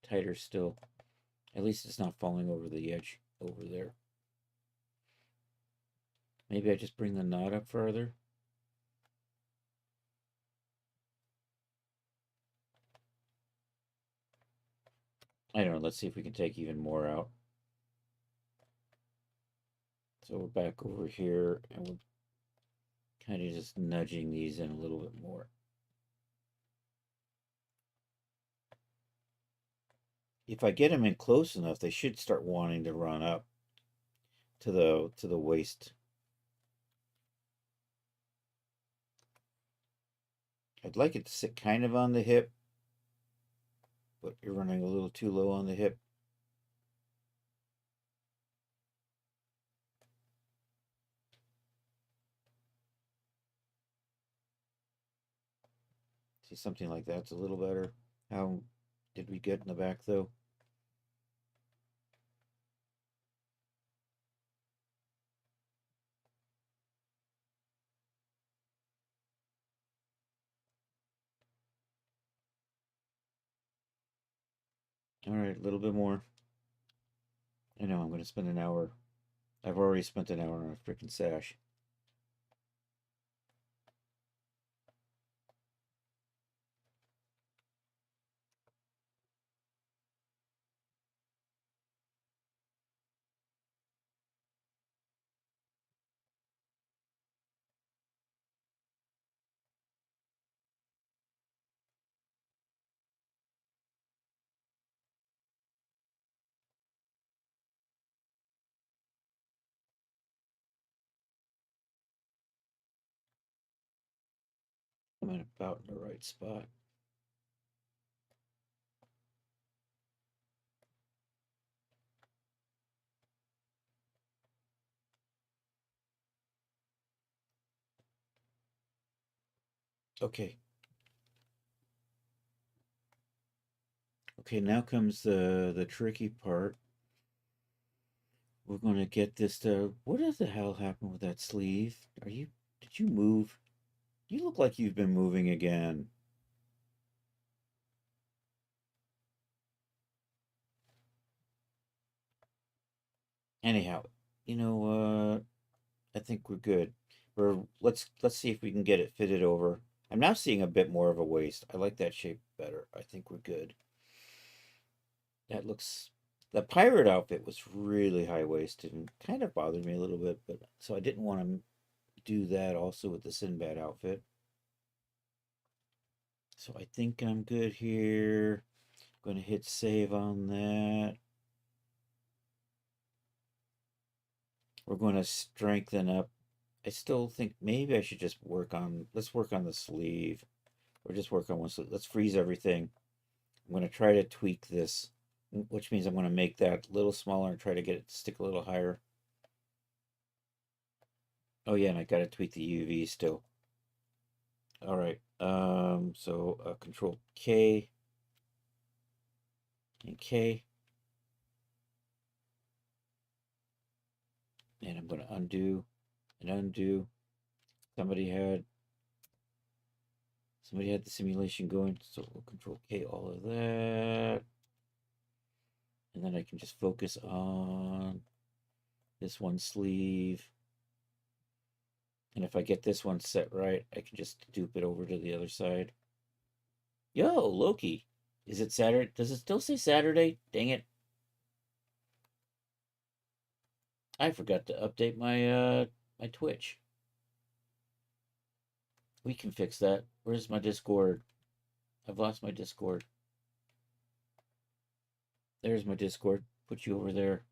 Tighter still. At least it's not falling over the edge over there. Maybe I just bring the knot up further. I don't know. Let's see if we can take even more out. So we're back over here and we're kind of just nudging these in a little bit more. If I get them in close enough, they should start wanting to run up to the waist. I'd like it to sit kind of on the hip, but you're running a little too low on the hip. See, something like that's a little better. How did we get in the back though? All right, a little bit more. I know I'm going to spend an hour. I've already spent an hour on a freaking sash. I'm at about in the right spot. Okay. Okay, now comes the tricky part. We're going to get this to. What the hell happened with that sleeve? Did you move? You look like you've been moving again. Anyhow, you know, I think we're good. Let's see if we can get it fitted over. I'm now seeing a bit more of a waist. I like that shape better. I think we're good. That looks. The pirate outfit was really high waisted and kind of bothered me a little bit, but so I didn't want to do that also with the Sinbad outfit. So I think I'm good here. I'm going to hit save on that. We're going to strengthen up I still think maybe I should just let's work on the sleeve, or just work on one sleeve. Let's freeze everything. I'm going to try to tweak this, which means I'm going to make that a little smaller and try to get it to stick a little higher. Oh yeah, and I got to tweak the UV still. All right. So Control K and K, and I'm going to undo and undo. Somebody had the simulation going, so we'll Control K all of that, and then I can just focus on this one sleeve. And if I get this one set right, I can just dupe it over to the other side. Yo, Loki. Is it Saturday? Does it still say Saturday? Dang it. I forgot to update my Twitch. We can fix that. Where's my Discord? I've lost my Discord. There's my Discord. Put you over there.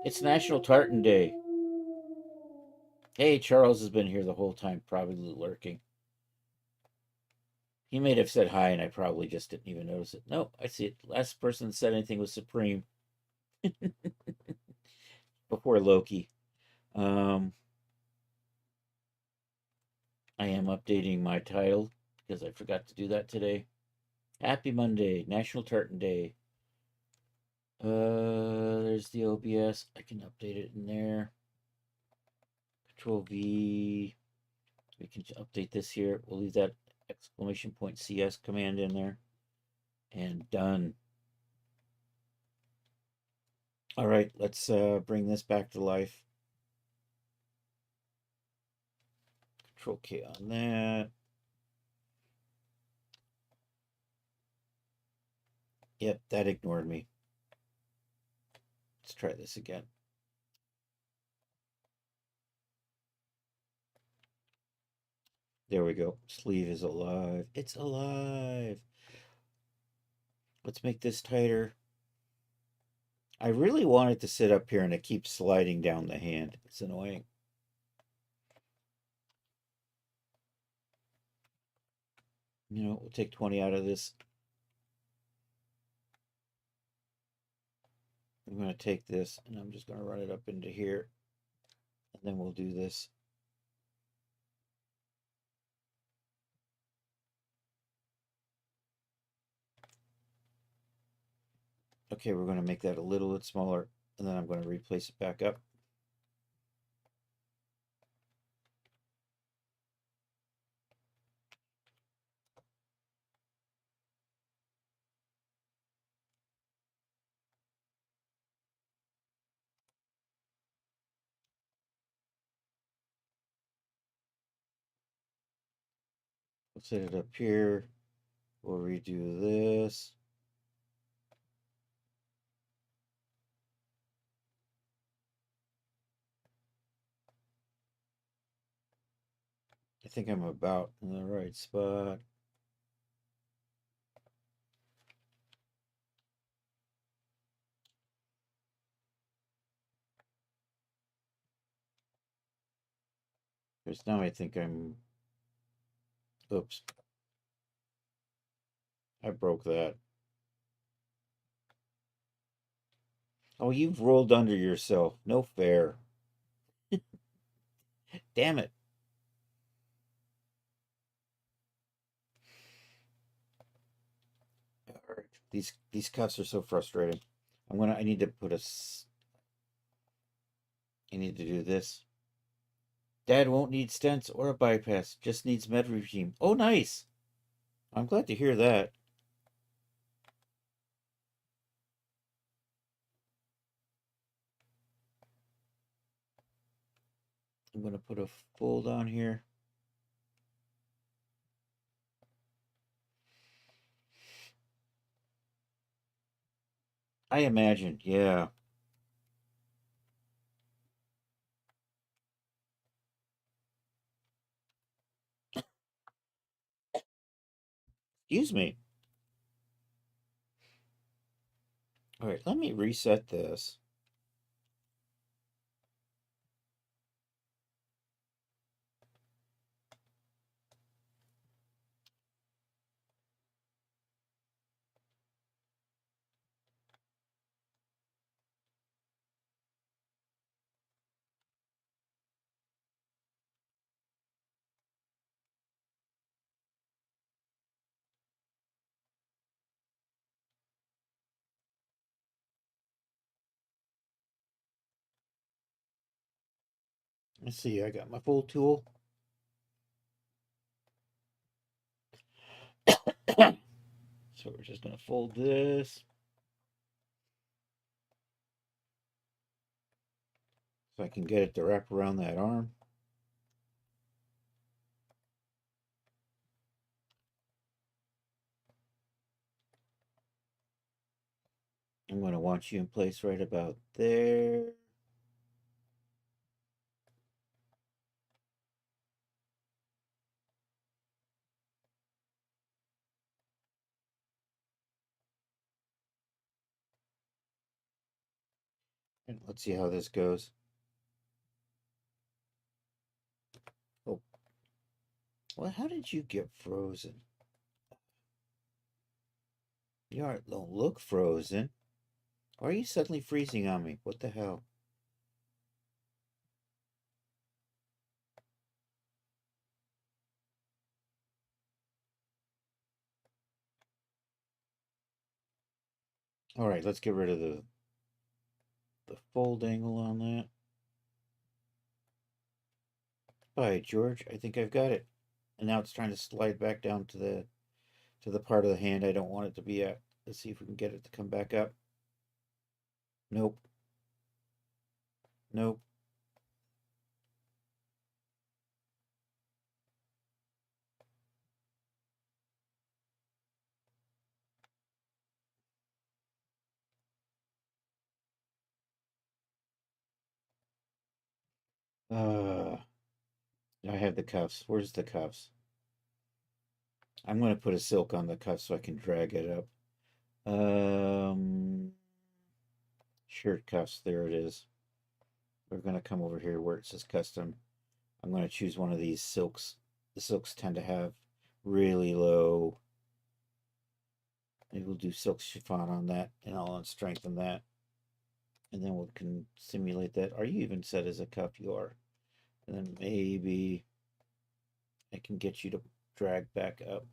It's National Tartan Day. Hey, Charles has been here the whole time, probably lurking. He may have said hi, and I probably just didn't even notice it. No, I see it. Last person that said anything was Supreme before Loki. Um, I am updating my title because I forgot to do that today. Happy Monday, National Tartan Day. There's the OBS. I can update it in there. Control V. We can update this here. We'll leave that exclamation point CS command in there. And done. All right, let's bring this back to life. Control K on that. Yep, that ignored me. Let's try this again. There we go. Sleeve is alive. It's alive. Let's make this tighter. I really want it to sit up here and it keeps sliding down the hand. It's annoying. You know, we'll take 20 out of this. I'm going to take this and I'm just going to run it up into here. And then we'll do this. Okay, we're going to make that a little bit smaller. And then I'm going to replace it back up. We'll set it up here. We'll redo this. I think I'm about in the right spot. Because now I think I'm... Oops. I broke that. Oh, you've rolled under yourself. No fair. Damn it. All right. These cuffs are so frustrating. I need to put I need to do this. Dad won't need stents or a bypass, just needs med regime. Oh, nice. I'm glad to hear that. I'm going to put a fold on here. I imagine, yeah. Excuse me. All right, let me reset this. Let's see, I got my fold tool. So we're just going to fold this. So I can get it to wrap around that arm. I'm going to want you in place right about there. And let's see how this goes. Oh, well, how did you get frozen? You don't look frozen. Why are you suddenly freezing on me? What the hell? All right, let's get rid of the fold angle on that. All right, George, I think I've got it. And now it's trying to slide back down to the part of the hand I don't want it to be at. Let's see if we can get it to come back up. Nope. Nope. Uh, I have the cuffs. Where's the cuffs? I'm going to put a silk on the cuff so I can drag it up. Shirt cuffs. There it is. We're going to come over here where it says custom. I'm going to choose one of these silks. The silks tend to have really low. Maybe we'll do silk chiffon on that, and I'll strengthen that. And then we can simulate that. Are you even set as a cuff? You are. And then maybe I can get you to drag back up.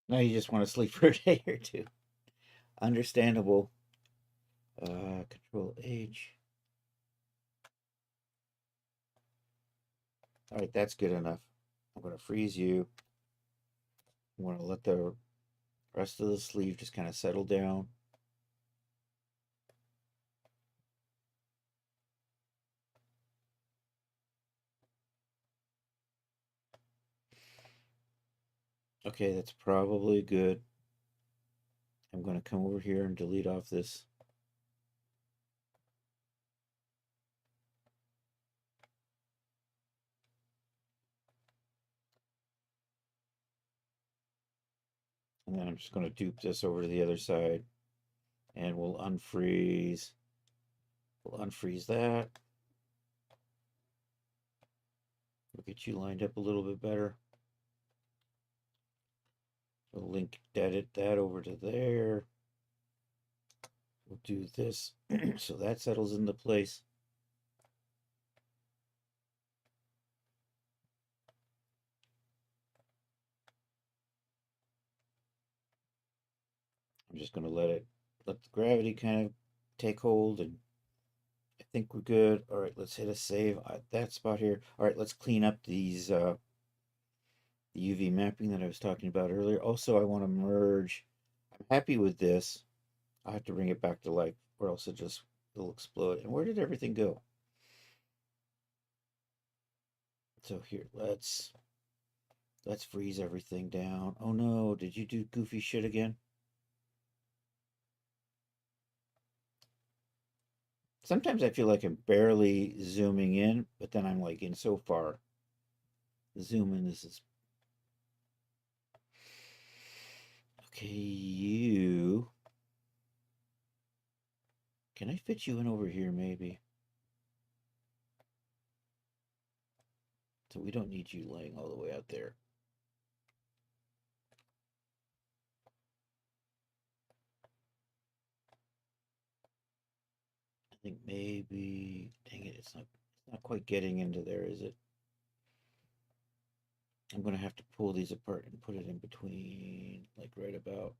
Now you just want to sleep for a day or two. Understandable. Control H. All right, that's good enough. I'm going to freeze you. I'm going to let the rest of the sleeve just kind of settle down. Okay, that's probably good. I'm going to come over here and delete off this. And then I'm just going to dupe this over to the other side. And we'll unfreeze. We'll unfreeze that. We'll get you lined up a little bit better. We'll link that over to there. We'll do this so that settles into place. I'm just going to let the gravity kind of take hold, and I think we're good. All right, let's hit a save at that spot here. All right, let's clean up these the UV mapping that I was talking about earlier. Also, I want to merge. I'm happy with this. I have to bring it back to life, or else it'll explode. And where did everything go? So here, let's freeze everything down. Oh no, did you do goofy shit again? Sometimes I feel like I'm barely zooming in, but then I'm like in so far. The zoom in is okay. You can I fit you in over here maybe So we don't need you laying all the way out there. I think maybe, dang it, it's not quite getting into there, is it? I'm gonna have to pull these apart and put it in between, like right about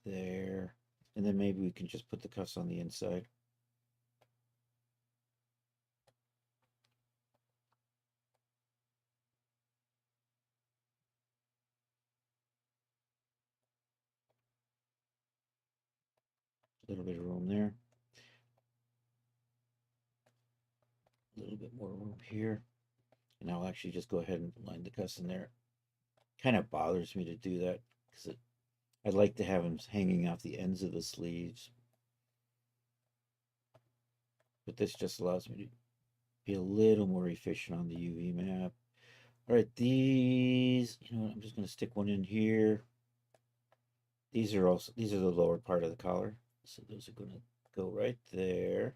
there. And then maybe we can just put the cuffs on the inside. A little bit of room there. A little bit more room here. And I'll actually just go ahead and line the cuffs in there. Kind of bothers me to do that because I'd like to have them hanging off the ends of the sleeves. But this just allows me to be a little more efficient on the UV map. All right, these, you know what, I'm just going to stick one in here. These are the lower part of the collar. So those are going to go right there.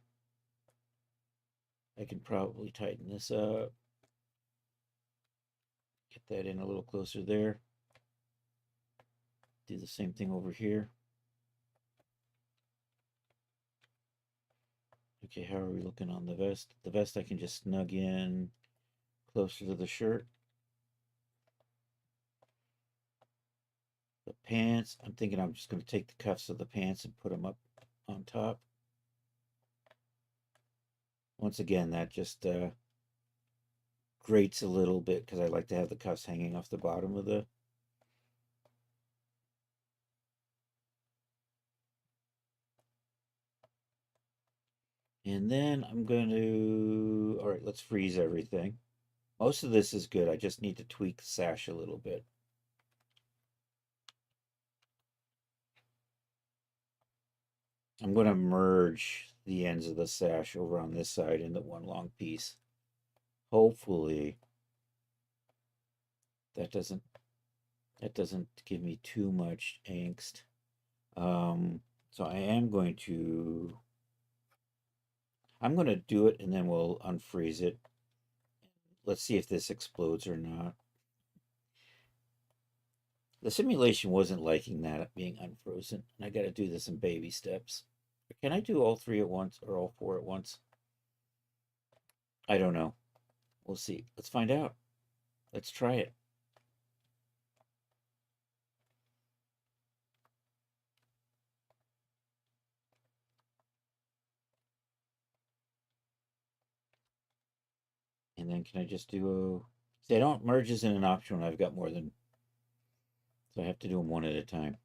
I can probably tighten this up. Get that in a little closer there. Do the same thing over here. Okay, how are we looking on the vest? The vest I can just snug in closer to the shirt. The pants, I'm thinking I'm just going to take the cuffs of the pants and put them up on top. Once again, that just grates a little bit because I like to have the cuffs hanging off the bottom of the. And then I'm going to, all right, let's freeze everything. Most of this is good. I just need to tweak the sash a little bit. I'm going to merge the ends of the sash over on this side into one long piece. Hopefully that doesn't give me too much angst. So I'm going to do it and then we'll unfreeze it. Let's see if this explodes or not. The simulation wasn't liking that being unfrozen, and I got to do this in baby steps. Can I do all three at once or all four at once? I don't know. We'll see. Let's find out. Let's try it. And then can I just do a... See, I don't merge as in an option when I've got more than... So I have to do them one at a time.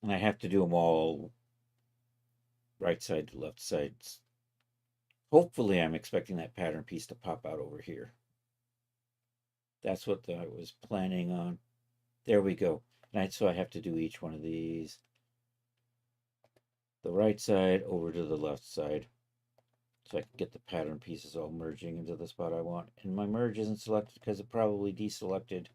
And I have to do them all right side to left sides. Hopefully I'm expecting that pattern piece to pop out over here. That's what I was planning on. There we go. So I have to do each one of these. The right side over to the left side. So I can get the pattern pieces all merging into the spot I want. And my merge isn't selected because it probably deselected.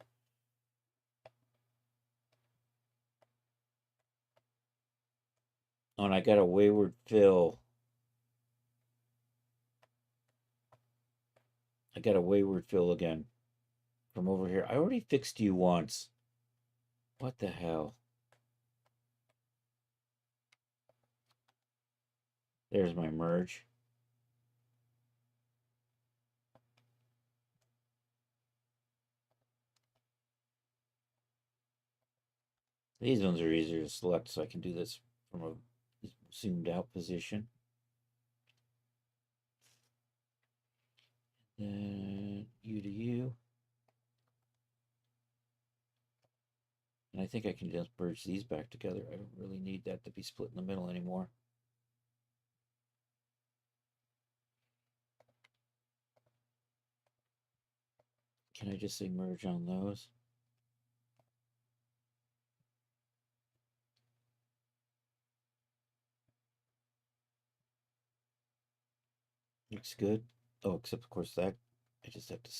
Oh, and I got a wayward fill. I got a wayward fill again from over here. I already fixed you once. What the hell? There's my merge. These ones are easier to select, so I can do this from a zoomed out position. Then U to U. And I think I can just merge these back together. I don't really need that to be split in the middle anymore. Can I just say merge on those? Looks good. Oh, except of course that I just have to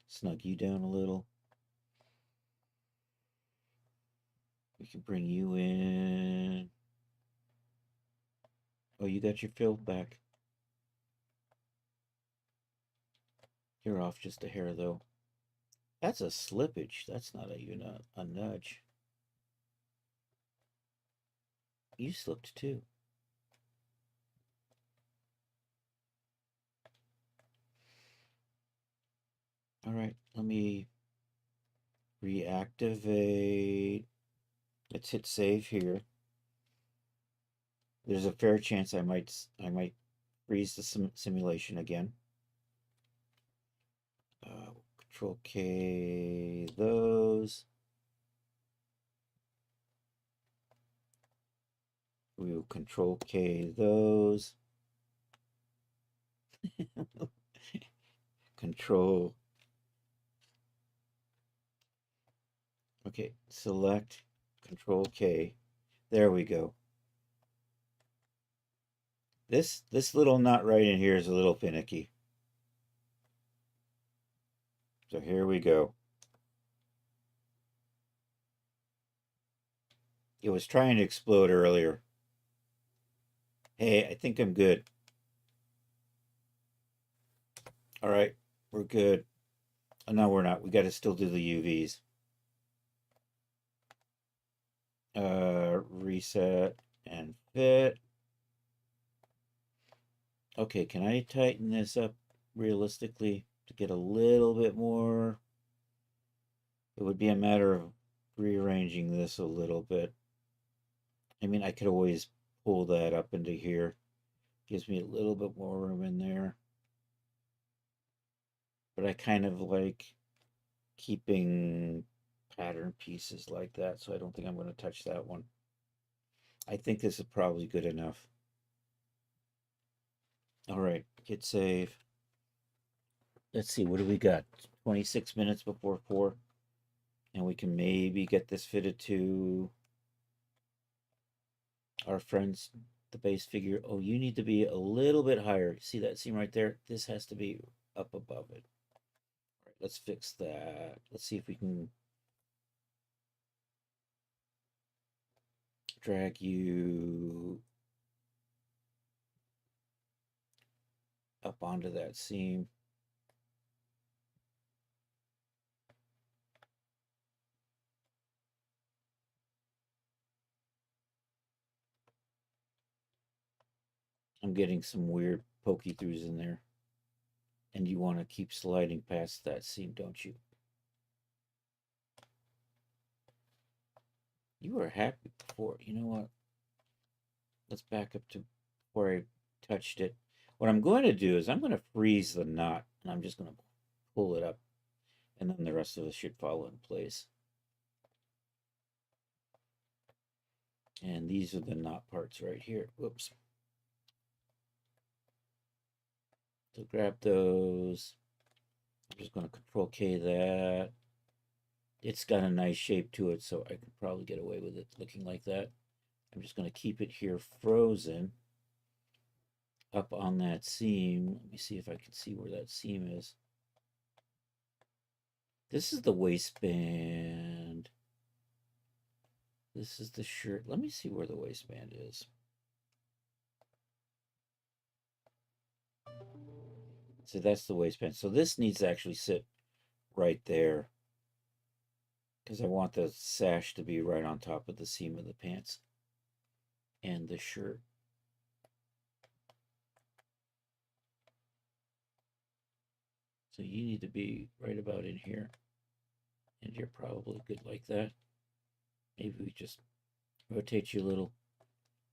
snug you down a little. We can bring you in. Oh, you got your fill back. You're off just a hair, though. That's a slippage. That's not even a nudge. You slipped too. All right, let me reactivate. Let's hit save here. There's a fair chance I might freeze the simulation again. Control K those. We will Control K those. Control. Okay, select Control K. There we go. This little nut right in here is a little finicky. So here we go. It was trying to explode earlier. Hey, I think I'm good. All right, we're good. Oh, no, we're not. We got to still do the UVs. Reset and fit. Okay, can I tighten this up realistically to get a little bit more? It would be a matter of rearranging this a little bit. I mean, I could always pull that up into here. Gives me a little bit more room in there. But I kind of like keeping pattern pieces like that, so I don't think I'm going to touch that one. I think this is probably good enough. All right, hit save. Let's see, what do we got? 26 minutes before 4. And we can maybe get this fitted to our friends, the base figure. Oh, you need to be a little bit higher. See that seam right there? This has to be up above it. All right, let's fix that. Let's see if we can drag you up onto that seam. I'm getting some weird pokey throughs in there. And you want to keep sliding past that seam, don't you? You were happy before. You know what? Let's back up to where I touched it. What I'm going to do is I'm going to freeze the knot, and I'm just going to pull it up, and then the rest of it should fall in place. And these are the knot parts right here. Whoops. So grab those. I'm just going to Control K that. It's got a nice shape to it, so I can probably get away with it looking like that. I'm just going to keep it here frozen up on that seam. Let me see if I can see where that seam is. This is the waistband. This is the shirt. Let me see where the waistband is. So that's the waistband. So this needs to actually sit right there, because I want the sash to be right on top of the seam of the pants and the shirt. So you need to be right about in here. And you're probably good like that. Maybe we just rotate you a little,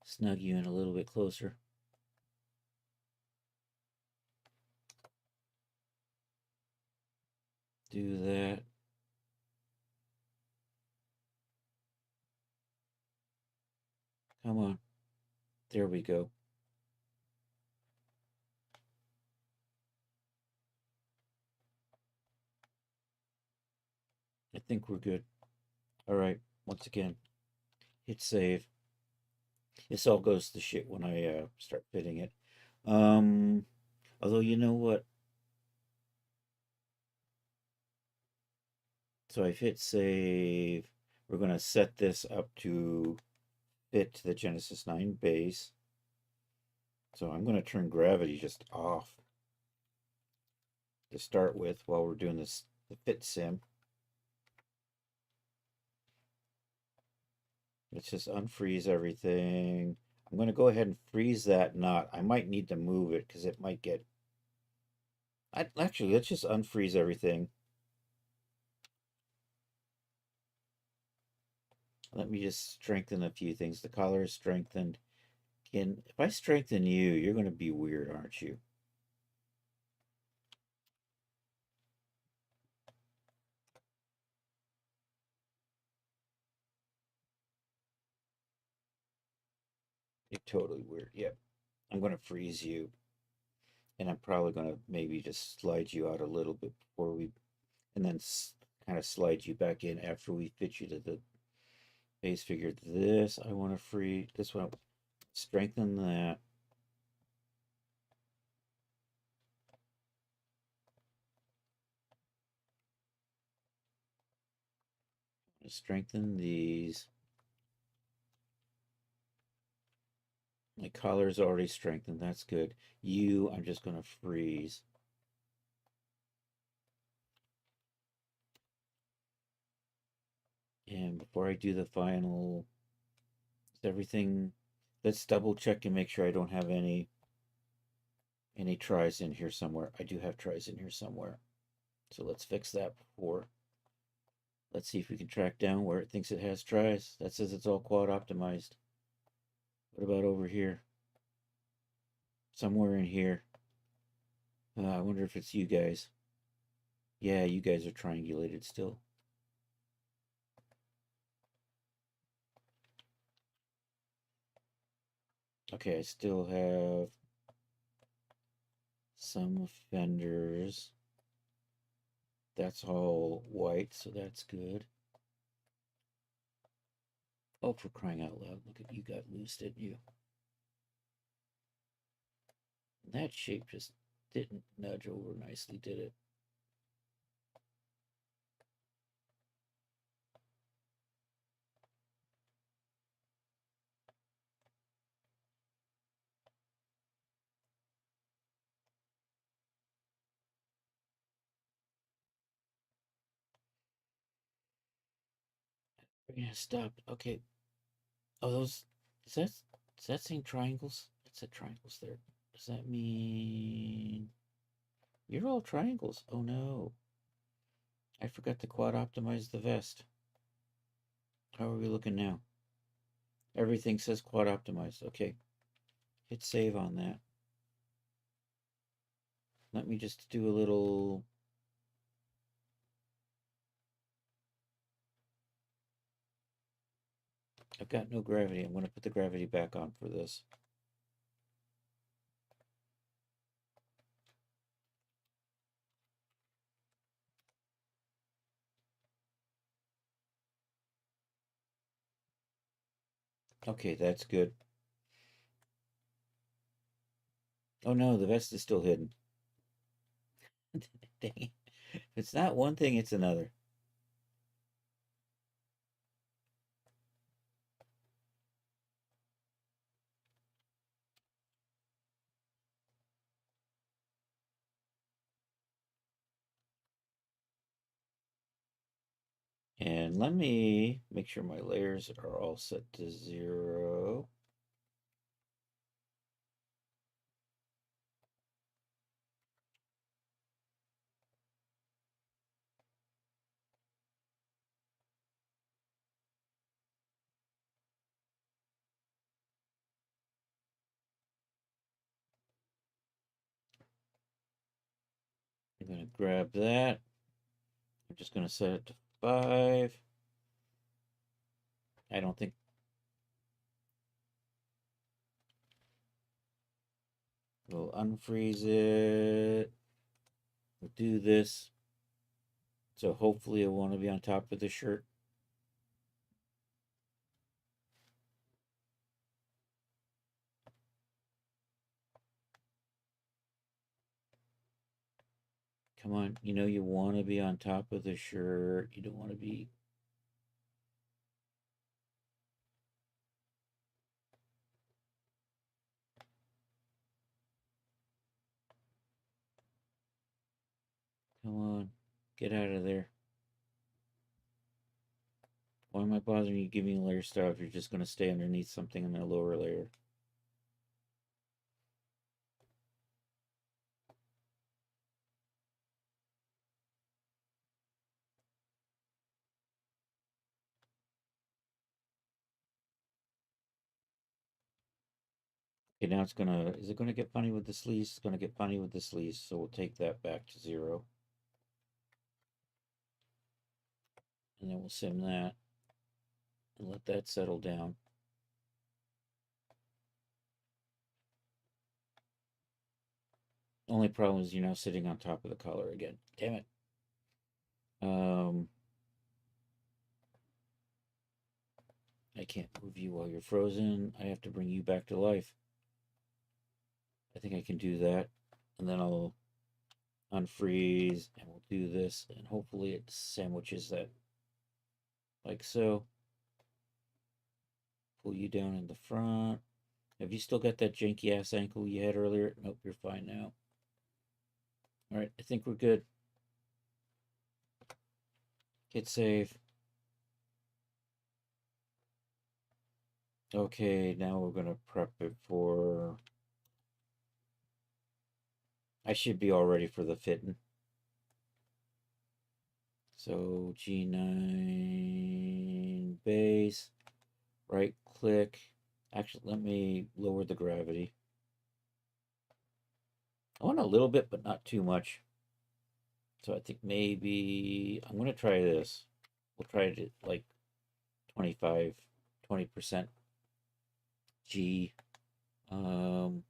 snug you in a little bit closer. Do that. Come on. There we go. I think we're good. All right. Once again, hit save. This all goes to shit when I start fitting it. Although, you know what? So I've hit save. We're going to set this up to fit the Genesis 9 base. So I'm going to turn gravity just off to start with while we're doing this, the fit sim. Let's just unfreeze everything. I'm going to go ahead and freeze that knot. I might need to move it because it might get... Actually, let's just unfreeze everything. Let me just strengthen a few things. The collar is strengthened. If I strengthen you, you're going to be weird, aren't you? You're totally weird. Yep. I'm going to freeze you. And I'm probably going to maybe just slide you out a little bit before we... And then kind of slide you back in after we fit you to the base figure. This I want to free. This one, strengthen that. Strengthen these. My collar's already strengthened. That's good. You, I'm just going to freeze. And before I do the final, is everything... Let's double check and make sure I don't have any tries in here somewhere. I do have tries in here somewhere. So let's fix that before. Let's see if we can track down where it thinks it has tries. That says it's all quad optimized. What about over here? Somewhere in here. I wonder if it's you guys. Yeah, you guys are triangulated still. Okay, I still have some offenders. That's all white, so that's good. Oh, for crying out loud. Look at you, got loose, didn't you? That shape just didn't nudge over nicely, did it? Yeah, stopped. Okay. Oh, those... Is that... Does that seem triangles? It said triangles there. Does that mean... You're all triangles. Oh no. I forgot to quad optimize the vest. How are we looking now? Everything says quad optimized. Okay. Hit save on that. Let me just do a little... I've got no gravity. I'm going to put the gravity back on for this. Okay, that's good. Oh no, the vest is still hidden. Dang it. If it's not one thing, it's another. And let me make sure my layers are all set to 0. I'm going to grab that. I'm just going to set it to 5. I don't think... We'll unfreeze it. We'll do this. So hopefully it won't be on top of the shirt. Come on, you know you want to be on top of the shirt. You don't want to be... Come on, get out of there. Why am I bothering you giving a layer style if you're just going to stay underneath something in the lower layer? Okay, now it's gonna, is it gonna get funny with the sleeves? It's gonna get funny with the sleeves, so we'll take that back to 0. And then we'll sim that and let that settle down. Only problem is you're now sitting on top of the color again. Damn it. I can't move you while you're frozen. I have to bring you back to life. I think I can do that. And then I'll unfreeze and we'll do this and hopefully it sandwiches that like so. Pull you down in the front. Have you still got that janky ass ankle you had earlier? Nope, you're fine now. All right, I think we're good. Hit save. Okay, now we're gonna prep it for... I should be all ready for the fitting. So G9 base, right click. Actually, let me lower the gravity. I want a little bit, but not too much. So I think maybe I'm gonna try this. We'll try it at like 25, 20% G. So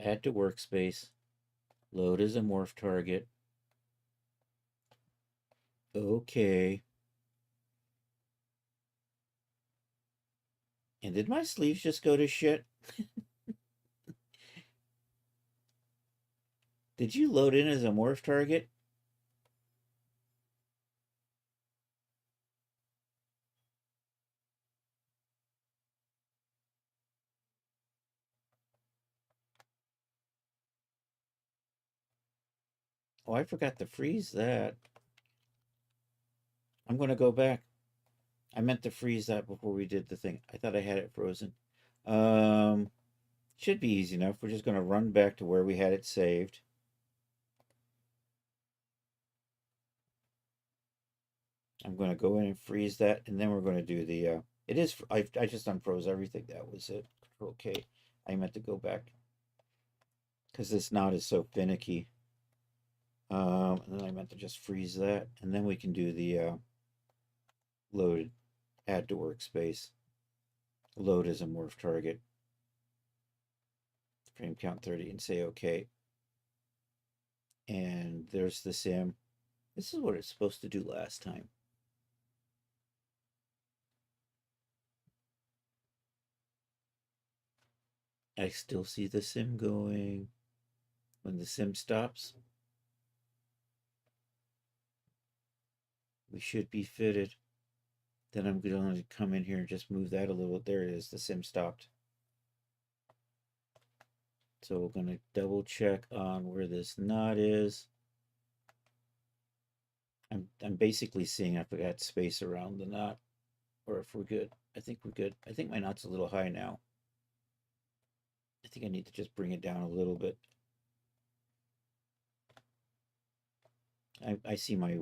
add to workspace. Load as a morph target. Okay. And did my sleeves just go to shit? Did you load in as a morph target? Oh, I forgot to freeze that. I'm going to go back. I meant to freeze that before we did the thing. I thought I had it frozen. Um, should be easy enough. We're just going to run back to where we had it saved. I'm going to go in and freeze that, and then we're going to do the, it is, I just unfroze everything. That was it. Control K. I meant to go back because this knot is so finicky. And then I meant to just freeze that, and then we can do the load, add to workspace, load as a morph target, frame count 30, and say OK. And there's the sim. This is what it's supposed to do last time. I still see the sim going. When the sim stops, we should be fitted. Then I'm going to come in here and just move that a little. There it is. The sim stopped. So we're going to double check on where this knot is. I'm basically seeing if we got space around the knot or if we're good. I think we're good. I think my knot's a little high now. I think I need to just bring it down a little bit. I see my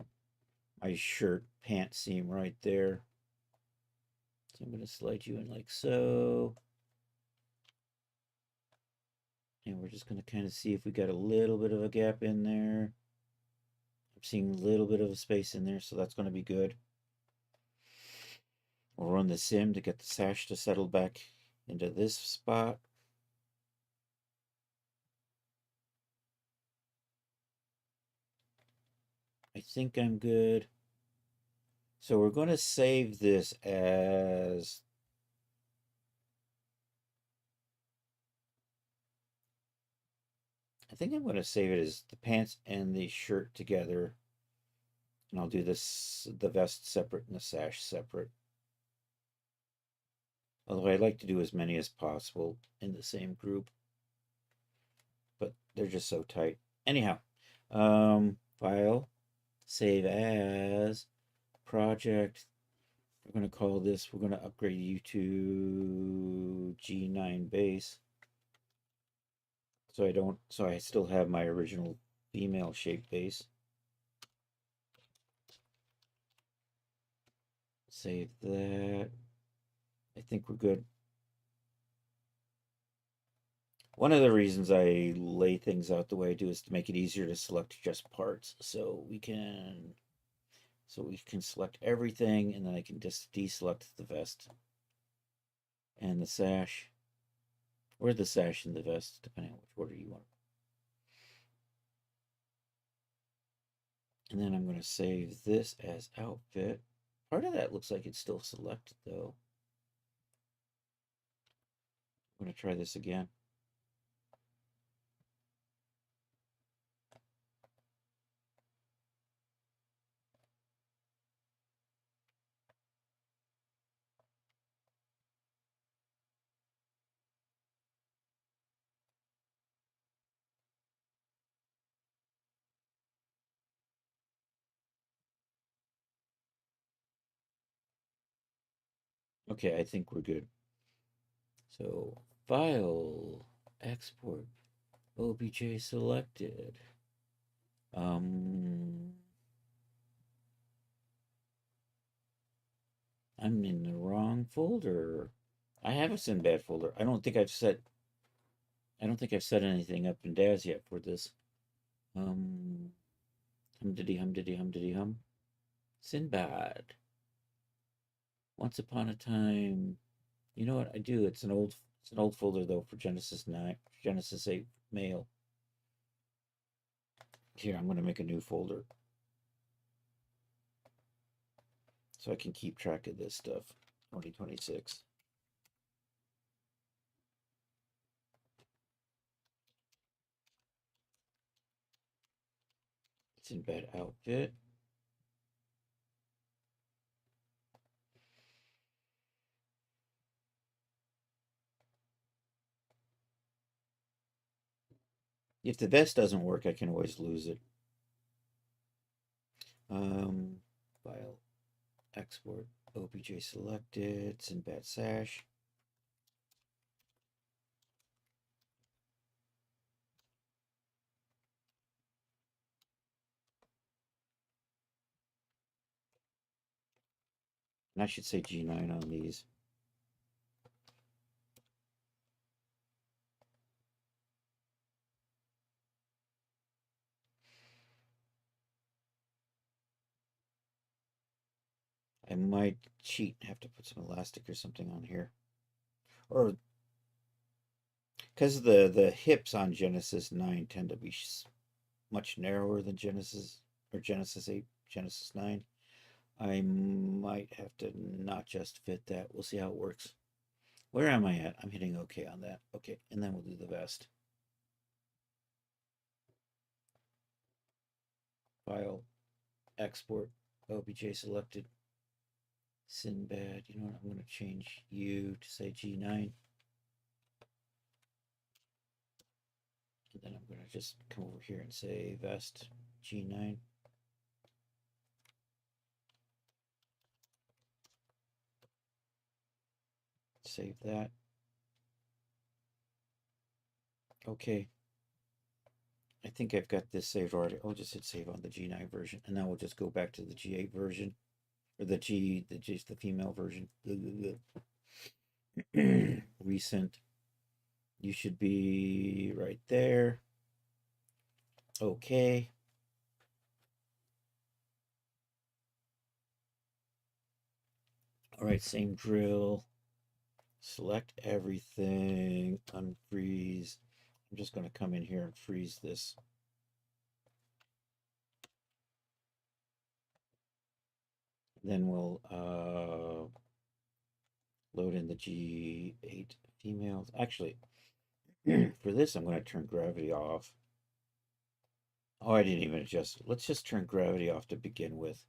shirt pant seam right there. So I'm going to slide you in like so. And we're just going to kind of see if we got a little bit of a gap in there. I'm seeing a little bit of a space in there, so that's going to be good. We'll run the sim to get the sash to settle back into this spot. I think I'm good. So we're going to save this as I think I'm going to save it as the pants and the shirt together. And I'll do the vest separate and the sash separate. Although I'd like to do as many as possible in the same group. But they're just so tight. Anyhow, file, save as, project. We're going to call this, we're going to upgrade you to G9 base. So I still have my original female shape base. Save that. I think we're good. One of the reasons I lay things out the way I do is to make it easier to select just parts. So we can select everything, and then I can just deselect the vest and the sash, or the sash and the vest, depending on which order you want. And then I'm going to save this as outfit. Part of that looks like it's still selected though. I'm going to try this again. Okay, I think we're good. So file, export, OBJ selected. I'm in the wrong folder. I have a Sinbad folder. I don't think I've set anything up in Daz yet for this. Hum diddy hum diddy hum diddy hum. Sinbad. Once upon a time. You know what I do? It's an old folder though for Genesis 9, Genesis 8 mail. Here, I'm gonna make a new folder so I can keep track of this stuff. 2026. It's in bed outfit. If the vest doesn't work, I can always lose it. File, export, OBJ selected, Sinbad Sash. And I should say G9 on these. I might cheat and have to put some elastic or something on here. Or because the hips on Genesis 9 tend to be much narrower than Genesis 8, Genesis 9. I might have to not just fit that. We'll see how it works. Where am I at? I'm hitting OK on that. Okay, and then we'll do the vest. File, export, OBJ selected. Sinbad. You know what? I'm going to change you to say G9. And then I'm going to just come over here and say vest G9. Save that. Okay. I think I've got this saved already. I'll just hit save on the G9 version, and now we'll just go back to the G8 version, or the female version. Recent. You should be right there. Okay. All right, same drill. Select everything, unfreeze. I'm just going to come in here and freeze this. Then we'll load in the G8 females. Actually, for this, I'm going to turn gravity off. Oh, I didn't even adjust it. Let's just turn gravity off to begin with.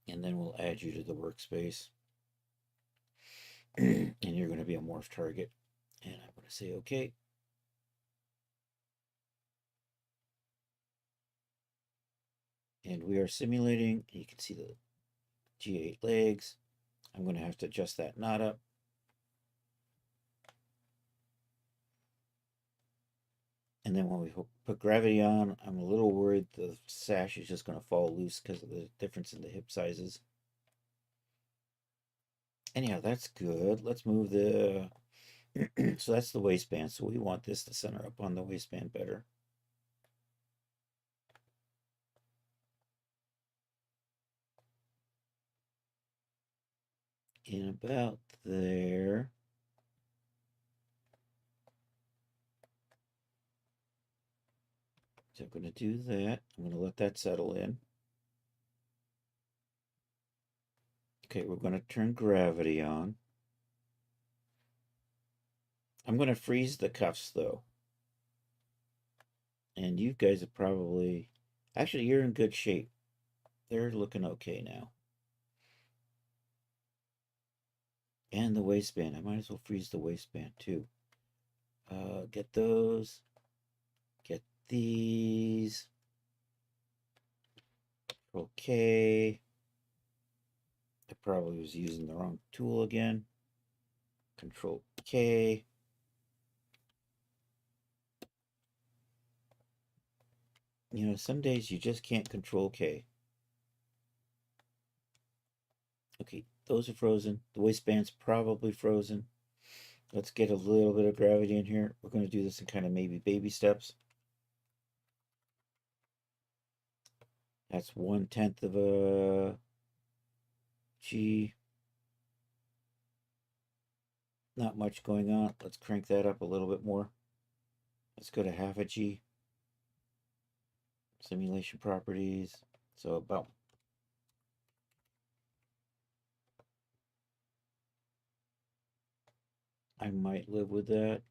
And then we'll add you to the workspace. And you're going to be a morph target. And I'm going to say okay. And we are simulating. You can see the G8 legs. I'm going to have to adjust that knot up. And then when we put gravity on, I'm a little worried the sash is just going to fall loose because of the difference in the hip sizes. Anyhow, that's good. Let's move the... So that's the waistband. So we want this to center up on the waistband better. In about there. So I'm going to do that. I'm going to let that settle in. Okay, we're going to turn gravity on. I'm going to freeze the cuffs, though. And you guys are probably... Actually, you're in good shape. They're looking okay now. And the waistband. I might as well freeze the waistband, too. Get those. Get these. Okay. I probably was using the wrong tool again. Control K. You know, some days you just can't control K. Okay, those are frozen. The waistband's probably frozen. Let's get a little bit of gravity in here. We're going to do this in kind of maybe baby steps. That's 1/10 of a G. Not much going on. Let's crank that up a little bit more. Let's go to half a G. Simulation properties. So about... I might live with that.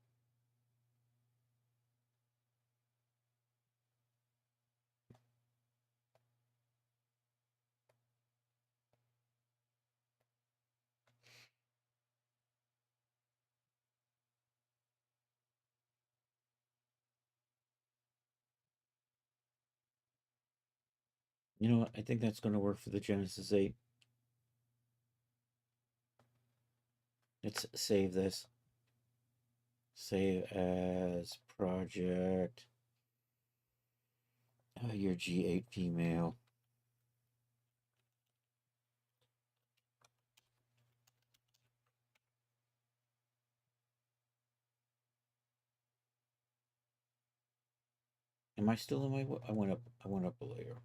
You know what? I think that's going to work for the Genesis 8. Let's save this. Save as project. Your G8 female. Am I still in my... I went up a layer.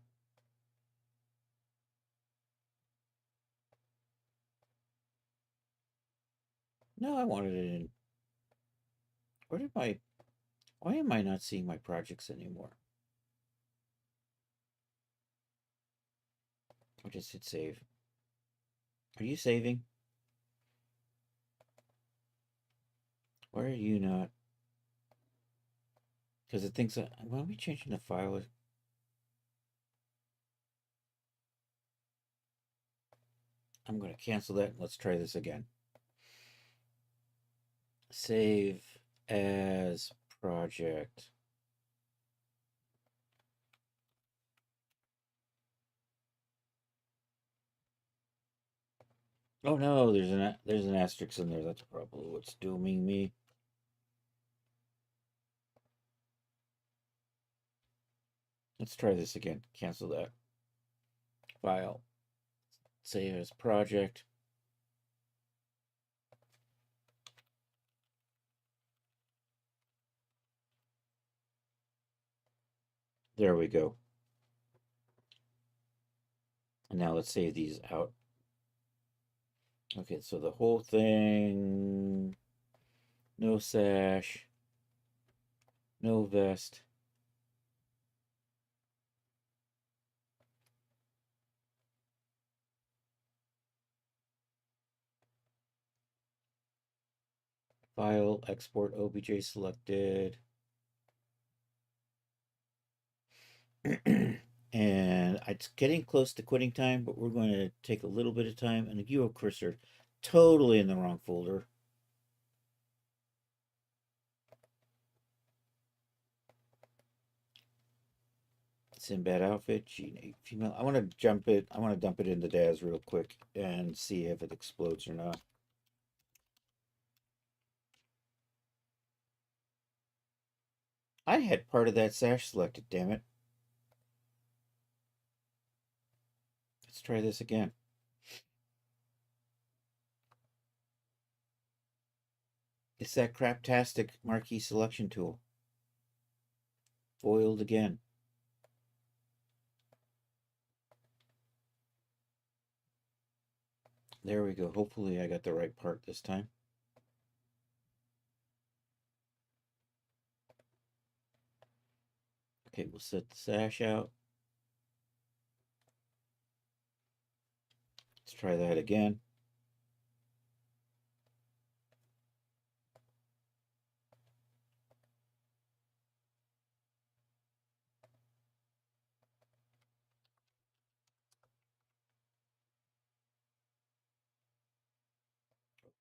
No, I wanted it in... Where did my... Why am I not seeing my projects anymore? I just hit save. Are you saving? Why are you not? Because it thinks that... Why are we changing the file? I'm going to cancel that. Let's try this again. Save as project. Oh no, there's an asterisk in there. That's probably what's dooming me. Let's try this again. Cancel that. File. Save as project. There we go. And now let's save these out. Okay, so the whole thing, no sash, no vest. File, export OBJ selected. And it's getting close to quitting time, but we're going to take a little bit of time. And the Euro cursor, totally in the wrong folder. Sinbad outfit, G8 female. I want to dump it into Daz real quick and see if it explodes or not. I had part of that sash selected, damn it. Let's try this again. It's that craptastic marquee selection tool. Foiled again. There we go. Hopefully I got the right part this time. Okay, we'll set the sash out. Let's try that again.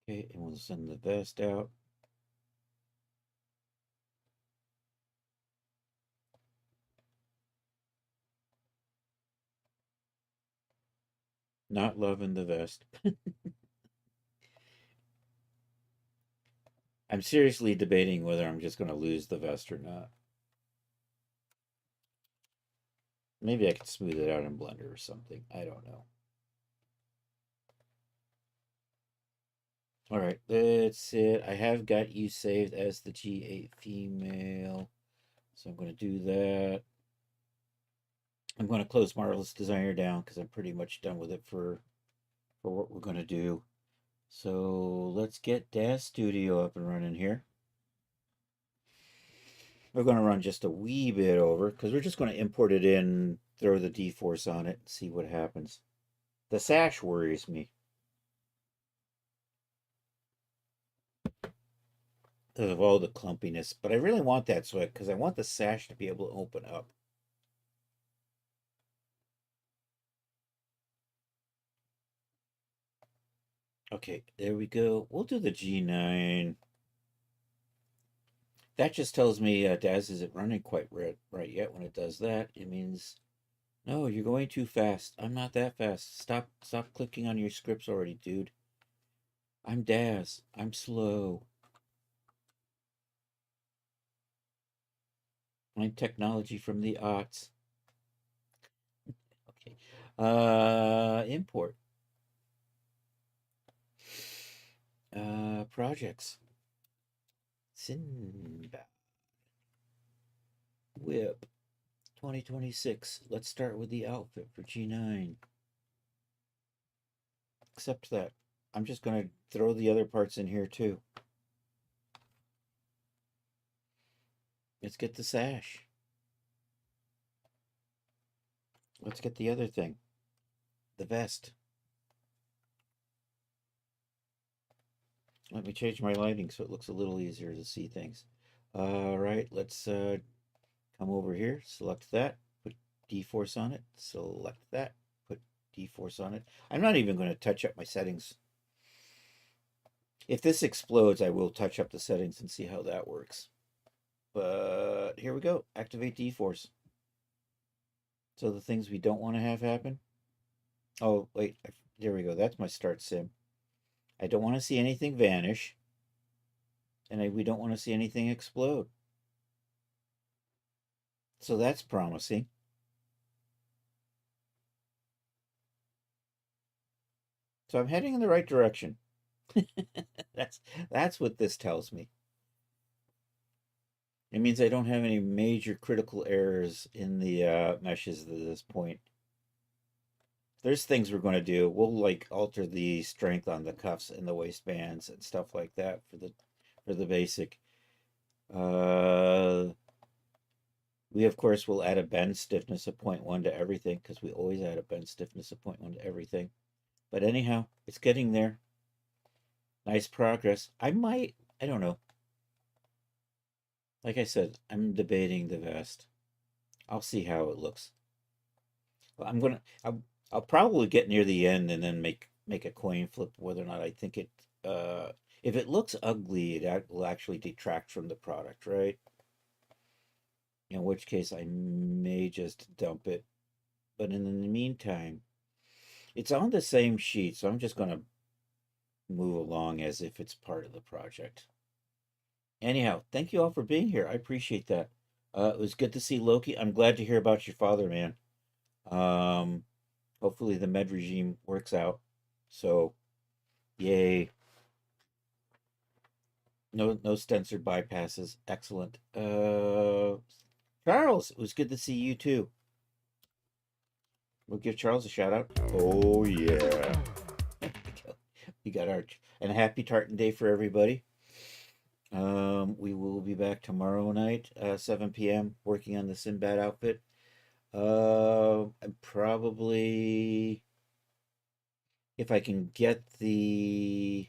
Okay, and we'll send the vest out. Not loving the vest. I'm seriously debating whether I'm just going to lose the vest or not. Maybe I could smooth it out in Blender or something. I don't know. All right, that's it. I have got you saved as the G8 female. So I'm going to do that. I'm going to close Marvelous Designer down because I'm pretty much done with it for what we're going to do. So let's get Daz Studio up and running here. We're going to run just a wee bit over because we're just going to import it in, throw the D-Force on it, see what happens. The sash worries me. Because of all the clumpiness, but I really want that so because I want the sash to be able to open up. Okay, there we go. We'll do the G9. That just tells me Daz isn't running quite right yet. When it does that, it means no, you're going too fast. I'm not that fast. Stop clicking on your scripts already, dude. I'm Daz. I'm slow. I'm technology from the aughts. Okay. Import. Projects. Sinbad. Whip. 2026. Let's start with the outfit for G9. Except that I'm just going to throw the other parts in here too. Let's get the sash. Let's get the other thing. The vest. Let me change my lighting so it looks a little easier to see things. All right, let's come over here, select that, put D-Force on it, select that, put D-Force on it. I'm not even going to touch up my settings. If this explodes, I will touch up the settings and see how that works. But here we go, activate D-Force. So the things we don't want to have happen. Oh, wait, there we go. That's my start sim. I don't want to see anything vanish. And we don't want to see anything explode. So that's promising. So I'm heading in the right direction. that's what this tells me. It means I don't have any major critical errors in the meshes at this point. There's things we're going to do. We'll like alter the strength on the cuffs and the waistbands and stuff like that for the basic. We of course will add a bend stiffness of 0.1 to everything because we always add a bend stiffness of 0.1 to everything. But anyhow, it's getting there. Nice progress. I might I don't know. Like I said, I'm debating the vest. I'll see how it looks. Well, I'll probably get near the end and then make a coin flip whether or not I think it. If it looks ugly, will actually detract from the product, right? In which case, I may just dump it. But in the meantime, it's on the same sheet, so I'm just going to move along as if it's part of the project. Anyhow, thank you all for being here. I appreciate that. It was good to see Loki. I'm glad to hear about your father, man. Um, Hopefully the med regime works out. So, yay. No stents or bypasses. Excellent. Charles, it was good to see you too. We'll give Charles a shout out. Oh yeah. We got our and a happy Tartan Day for everybody. We will be back tomorrow night, 7 p.m. working on the Sinbad outfit. And probably if I can get the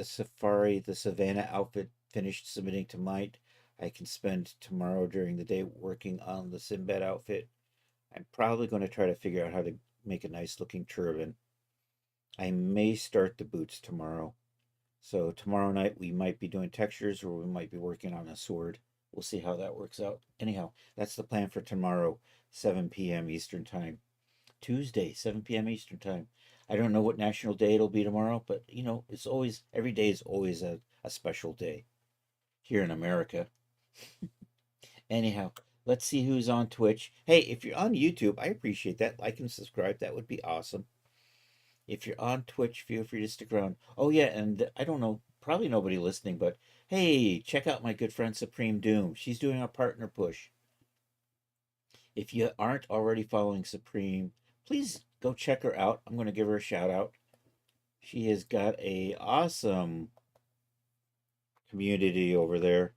safari, the Savannah outfit finished submitting tonight, I can spend tomorrow during the day working on the Sinbad outfit. I'm probably going to try to figure out how to make a nice looking turban. I may start the boots tomorrow. So tomorrow night we might be doing textures or we might be working on a sword. We'll see how that works out. Anyhow, that's the plan for tomorrow, 7 p.m. Eastern Time. Tuesday, 7 p.m. Eastern Time. I don't know what national day it'll be tomorrow, but it's always, every day is always a special day here in America. Anyhow, let's see who's on Twitch. Hey, if you're on YouTube, I appreciate that. Like and subscribe. That would be awesome. If you're on Twitch, feel free to stick around. Oh, yeah, and I don't know, probably nobody listening, but hey, check out my good friend Supreme Doom. She's doing a partner push. If you aren't already following Supreme, please go check her out. I'm going to give her a shout out. She has got a awesome community over there.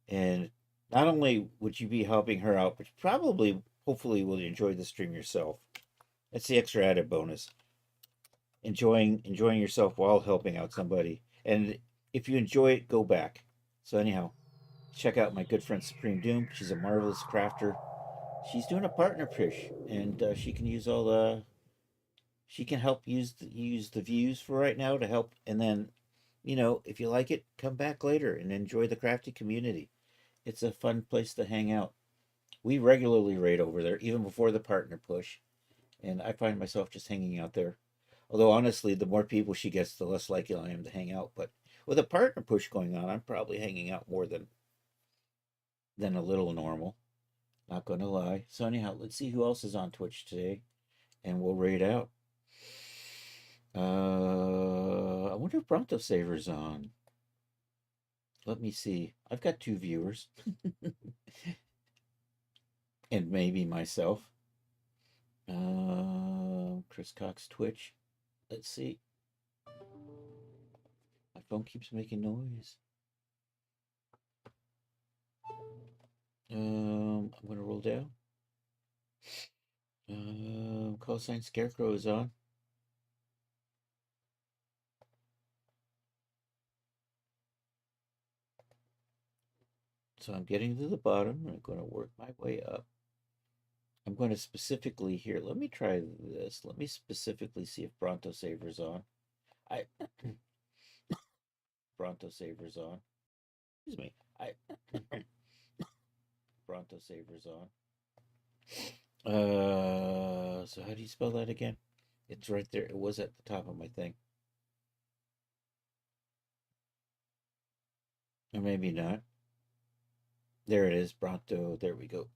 And not only would you be helping her out, but probably, hopefully, will enjoy the stream yourself. That's the extra added bonus. Enjoying yourself while helping out somebody. And if you enjoy it, go back. So anyhow, check out my good friend Supreme Doom. She's a marvelous crafter. She's doing a partner push, and she can use all the. She can help use the views for right now to help, and then, if you like it, come back later and enjoy the crafty community. It's a fun place to hang out. We regularly raid over there, even before the partner push, and I find myself just hanging out there. Although honestly, the more people she gets, the less likely I am to hang out. But with a partner push going on, I'm probably hanging out more than a little normal. Not gonna lie. So anyhow, let's see who else is on Twitch today, and we'll raid out. I wonder if Bronto Saver's on. Let me see. I've got 2 viewers, and maybe myself. Chris Cox Twitch. Let's see. My phone keeps making noise. I'm gonna roll down. Call sign Scarecrow is on. So I'm getting to the bottom. I'm going to work my way up. I'm going to specifically here. Let me try this. Let me specifically see if Bronto Saver's on. I Bronto Saver's on. Excuse me. I Bronto Saver's on. So how do you spell that again? It's right there. It was at the top of my thing. Or maybe not. There it is, Bronto. There we go.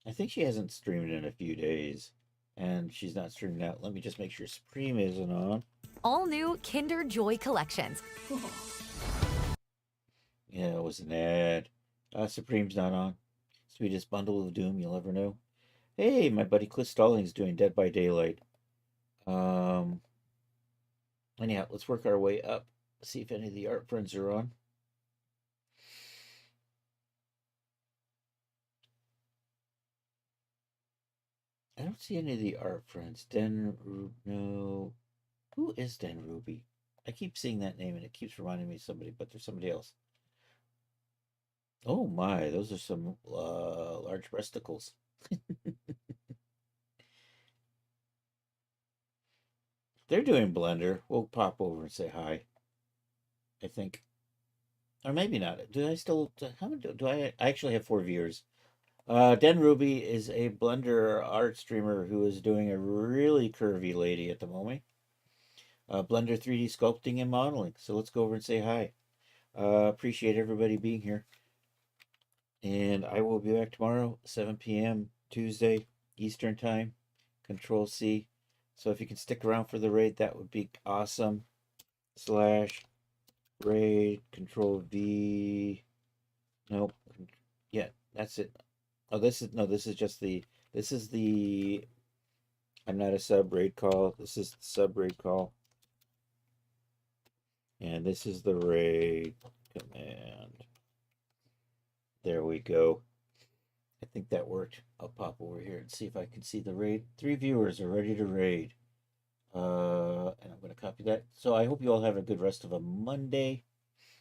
I think she hasn't streamed in a few days. And she's not streaming out. Let me just make sure Supreme isn't on. All new Kinder Joy collections. Yeah, it was an ad. Supreme's not on. Sweetest bundle of doom you'll ever know. Hey, my buddy Cliff Stallings doing Dead by Daylight. Um, Anyhow, let's work our way up. See if any of the art friends are on. I don't see any of the art friends. No. Who is Den Ruby? I keep seeing that name and it keeps reminding me of somebody, but there's somebody else. Oh my, those are some large breasticles. They're doing Blender. We'll pop over and say hi, I think. Or maybe not. Do I still, how many do I actually have 4 viewers. Den Ruby is a Blender art streamer who is doing a really curvy lady at the moment. Blender 3D sculpting and modeling. So let's go over and say hi. Appreciate everybody being here. And I will be back tomorrow, 7 p.m. Tuesday, Eastern Time. Control C. So if you can stick around for the raid, that would be awesome. Slash raid, Control V. Nope. Yeah, that's it. Oh, this is, no, this is just the, this is the, I'm not a sub raid call. This is the sub raid call. And this is the raid command. There we go. I think that worked. I'll pop over here and see if I can see the raid. 3 viewers are ready to raid. And I'm going to copy that. So I hope you all have a good rest of a Monday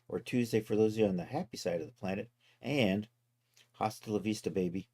or Tuesday for those of you on the happy side of the planet. And hasta la vista, baby.